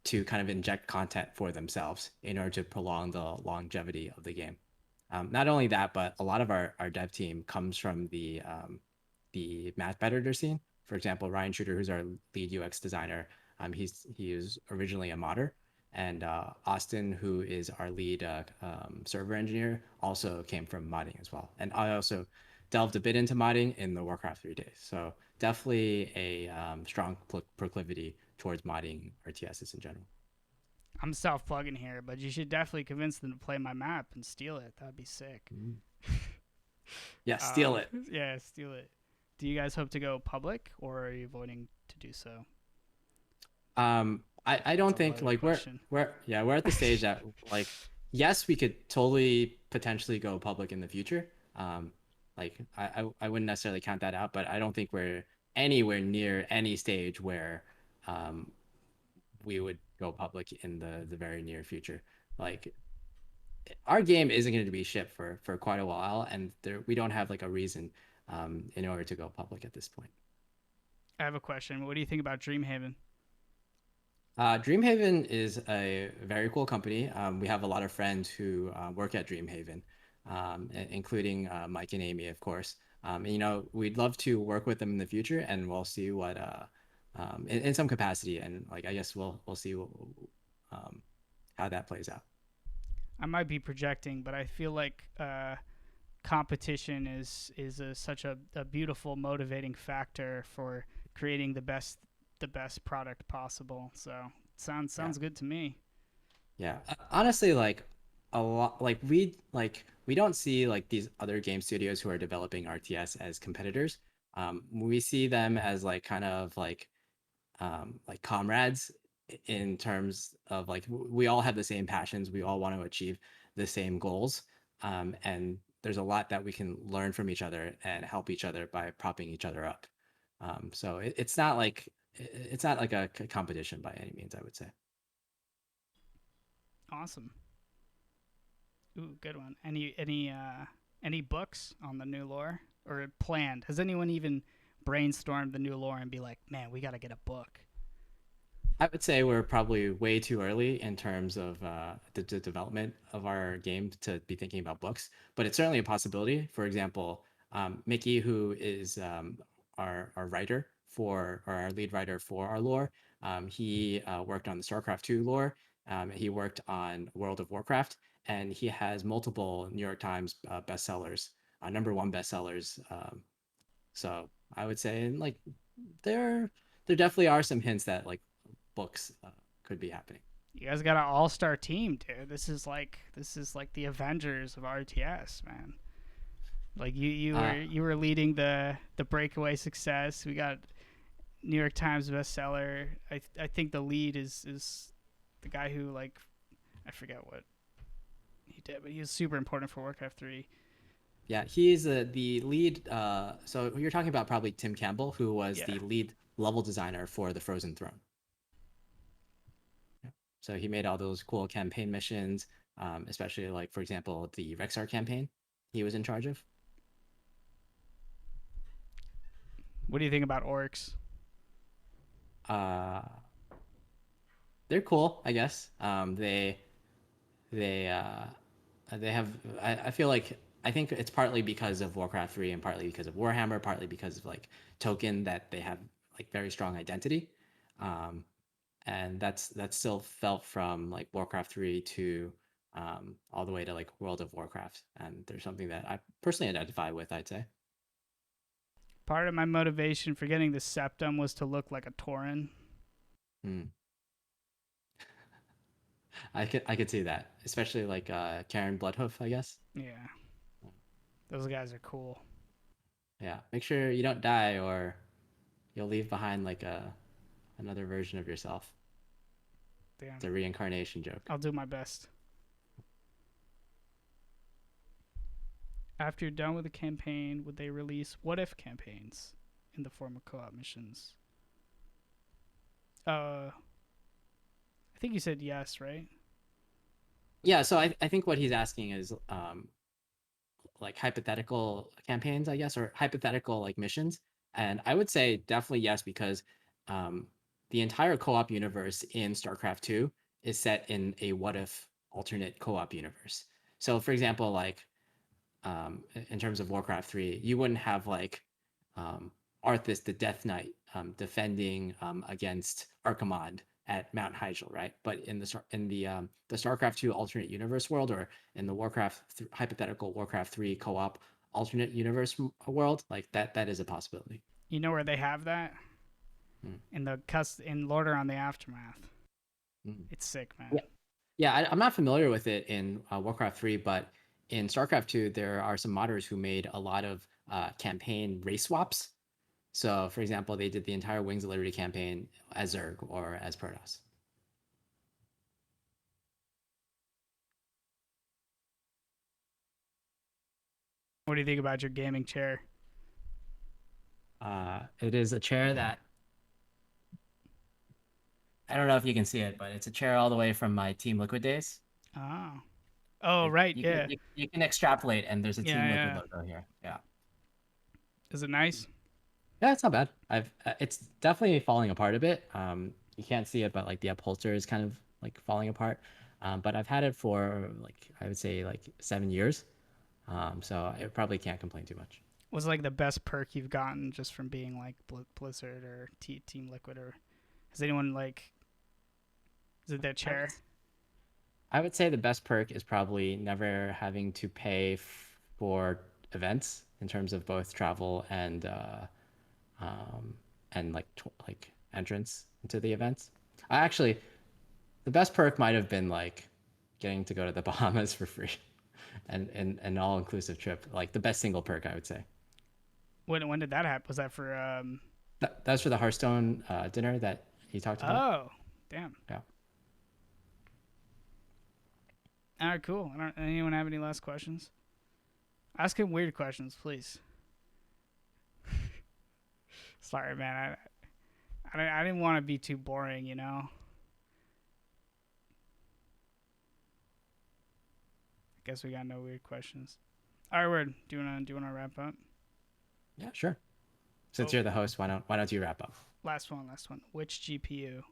Speaker 2: to kind of inject content for themselves in order to prolong the longevity of the game. Not only that, but a lot of our dev team comes from the map editor scene. For example, Ryan Shooter, who's our lead UX designer, he is originally a modder, and Austin, who is our lead server engineer, also came from modding as well. And I also delved a bit into modding in the Warcraft 3 days. So definitely a strong proclivity towards modding RTSs in general.
Speaker 1: I'm self plugging here, but you should definitely convince them to play my map and steal it. That'd be sick.
Speaker 2: Mm. Yeah, steal it.
Speaker 1: Yeah, steal it. Do you guys hope to go public, or are you avoiding to do so?
Speaker 2: I
Speaker 1: That's
Speaker 2: don't
Speaker 1: a
Speaker 2: think
Speaker 1: loaded
Speaker 2: like
Speaker 1: question.
Speaker 2: we're at the stage that like yes, we could totally potentially go public in the future. Like I wouldn't necessarily count that out, but I don't think we're anywhere near any stage where um we would go public in the very near future. Like our game isn't going to be shipped for quite a while, and we don't have like a reason in order to go public at this point.
Speaker 1: I have a question. What do you think about Dreamhaven?
Speaker 2: Dreamhaven is a very cool company. We have a lot of friends who work at Dreamhaven, including Mike and Amy, of course. And, we'd love to work with them in the future, and we'll see what in some capacity, and like I guess we'll see um, how that plays out.
Speaker 1: I might be projecting, but I feel like competition is such a beautiful motivating factor for creating the best product possible. So
Speaker 2: Yeah.
Speaker 1: sounds good to me.
Speaker 2: Yeah, honestly, like a lot, we don't see like these other game studios who are developing RTS as competitors. We see them as like kind of like comrades in terms of like we all have the same passions, we all want to achieve the same goals, and there's a lot that we can learn from each other and help each other by propping each other up. So it's not like a competition by any means, I would say.
Speaker 1: Awesome. Ooh, good one. Any books on the new lore or planned? Has anyone even brainstormed the new lore and be like, man, we got to get a book?
Speaker 2: I would say we're probably way too early in terms of the development of our game to be thinking about books, but it's certainly a possibility. For example, Mickey, who is our writer for, or our lead writer for our lore, he worked on the Starcraft 2 lore. He worked on World of Warcraft, and he has multiple New York Times bestsellers, number one bestsellers. So I would say, like, there there definitely are some hints that like books could be happening.
Speaker 1: You guys got an all-star team, dude. This is like the Avengers of RTS, man. Like
Speaker 2: Uh,
Speaker 1: you were leading the breakaway success. We got New York Times bestseller. I think the lead is the guy who like I forget what he did, but he was super important for Warcraft 3.
Speaker 2: yeah, he's the lead. So you're talking about probably Tim Campbell, who was
Speaker 1: Yeah.
Speaker 2: the lead level designer for the Frozen Throne. Yeah. So he made all those cool campaign missions, especially like for example the Rexar campaign. He was in charge of.
Speaker 1: What do you think about orcs?
Speaker 2: Uh, they're cool, I guess. They they have. I feel like I think it's partly because of Warcraft 3 and partly because of Warhammer, partly because of like Token that they have like very strong identity. Um, and that's still felt from like Warcraft 3 to all the way to like World of Warcraft. And there's something that I personally identify with, I'd say.
Speaker 1: Part of my motivation for getting the septum was to look like a Tauren.
Speaker 2: Hmm. I could see that, especially like Karen Bloodhoof, I guess.
Speaker 1: Yeah, those guys are cool.
Speaker 2: Yeah, make sure you don't die or you'll leave behind like a another version of yourself. It's
Speaker 1: Damn,
Speaker 2: a reincarnation joke.
Speaker 1: I'll do my best. After you're done with the campaign, would they release what if campaigns in the form of co-op missions? I think you said yes, right?
Speaker 2: Yeah, so I think what he's asking is like hypothetical campaigns, I guess, or hypothetical like missions. And I would say definitely yes, because um, the entire co-op universe in StarCraft 2 is set in a what if alternate co-op universe. So for example, like in terms of Warcraft 3, you wouldn't have like um, Arthas the Death Knight defending against Archimonde at Mount Hyjal, right? But in the StarCraft 2 alternate universe world, or in the hypothetical Warcraft 3 co-op alternate universe world, like that is a possibility.
Speaker 1: You know where they have that
Speaker 2: Mm.
Speaker 1: in in Lorder on the Aftermath.
Speaker 2: Mm.
Speaker 1: It's sick,
Speaker 2: Yeah,
Speaker 1: man.
Speaker 2: yeah. I'm not familiar with it in Warcraft 3, but in StarCraft 2, there are some modders who made a lot of campaign race swaps. So, for example, they did the entire Wings of Liberty campaign as Zerg or as Protoss.
Speaker 1: What do you think about your gaming chair?
Speaker 2: It is a chair that I don't know if you can see it, but it's a chair all the way from my Team Liquid days.
Speaker 1: Oh, oh, right,
Speaker 2: You can
Speaker 1: yeah,
Speaker 2: you can extrapolate, and there's a
Speaker 1: yeah,
Speaker 2: Team Liquid
Speaker 1: yeah.
Speaker 2: logo here. Yeah,
Speaker 1: Is it nice?
Speaker 2: yeah, it's not bad. I've it's definitely falling apart a bit. You can't see it, but like the upholster is kind of like falling apart. But I've had it for like I would say like 7 years. So I probably can't complain too much.
Speaker 1: was like the best perk you've gotten just from being like Blizzard or Team Liquid, or has anyone like, is it their
Speaker 2: I would
Speaker 1: chair?
Speaker 2: I would say the best perk is probably never having to pay for events in terms of both travel um, and like entrance into the events. I actually the best perk might have been like getting to go to the Bahamas for free and an all inclusive trip. Like the best single perk I would say.
Speaker 1: When did that happen? Was that for
Speaker 2: That's for the Hearthstone dinner that you talked about.
Speaker 1: Oh, damn.
Speaker 2: Yeah.
Speaker 1: All right, cool. Anyone have any last questions? Ask him weird questions, please. Sorry, man. I didn't want to be too boring, you know. I guess we got no weird questions. All right, word. Do you wanna wrap up?
Speaker 2: Yeah, sure. Since
Speaker 1: Oh,
Speaker 2: you're the host, why don't you wrap up?
Speaker 1: last one. Which GPU?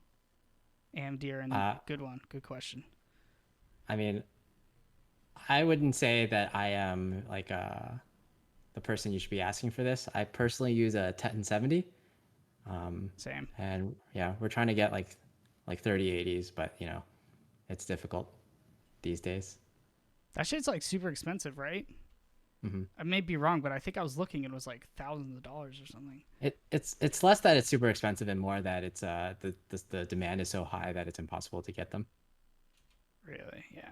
Speaker 1: AMD or
Speaker 2: Uh,
Speaker 1: good one. Good question.
Speaker 2: I mean, I wouldn't say that I am like the person you should be asking for this. I personally use a 1070. Um,
Speaker 1: Same.
Speaker 2: and yeah, we're trying to get like 3080s, but it's difficult these days.
Speaker 1: That shit's like super expensive, right?
Speaker 2: Hmm.
Speaker 1: I may be wrong, but I think I was looking. It was like thousands of dollars or something.
Speaker 2: It's less that it's super expensive and more that it's the demand is so high that it's impossible to get them.
Speaker 1: Really? Yeah.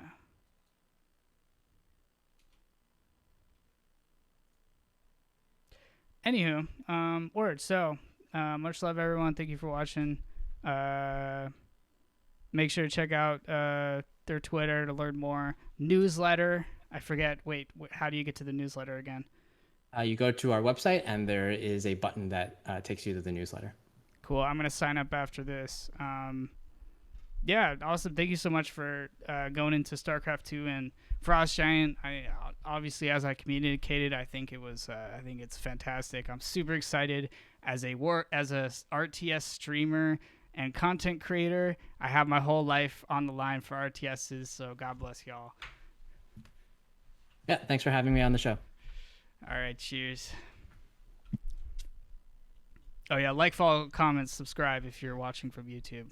Speaker 1: Anywho, word. So, much love, everyone. Thank you for watching. Uh, make sure to check out their Twitter to learn more. Newsletter. I forget. Wait, how do you get to the newsletter again?
Speaker 2: You go to our website and there is a button that takes you to the newsletter.
Speaker 1: Cool. I'm gonna sign up after this. Yeah, awesome. Thank you so much for going into StarCraft 2 and Frostgiant. I obviously, as I communicated, I think it's fantastic. I'm super excited as a RTS streamer and content creator. I have my whole life on the line for RTSs, so God bless y'all.
Speaker 2: Yeah, thanks for having me on the show.
Speaker 1: All right, cheers. Oh yeah, like, follow, comment, subscribe if you're watching from YouTube.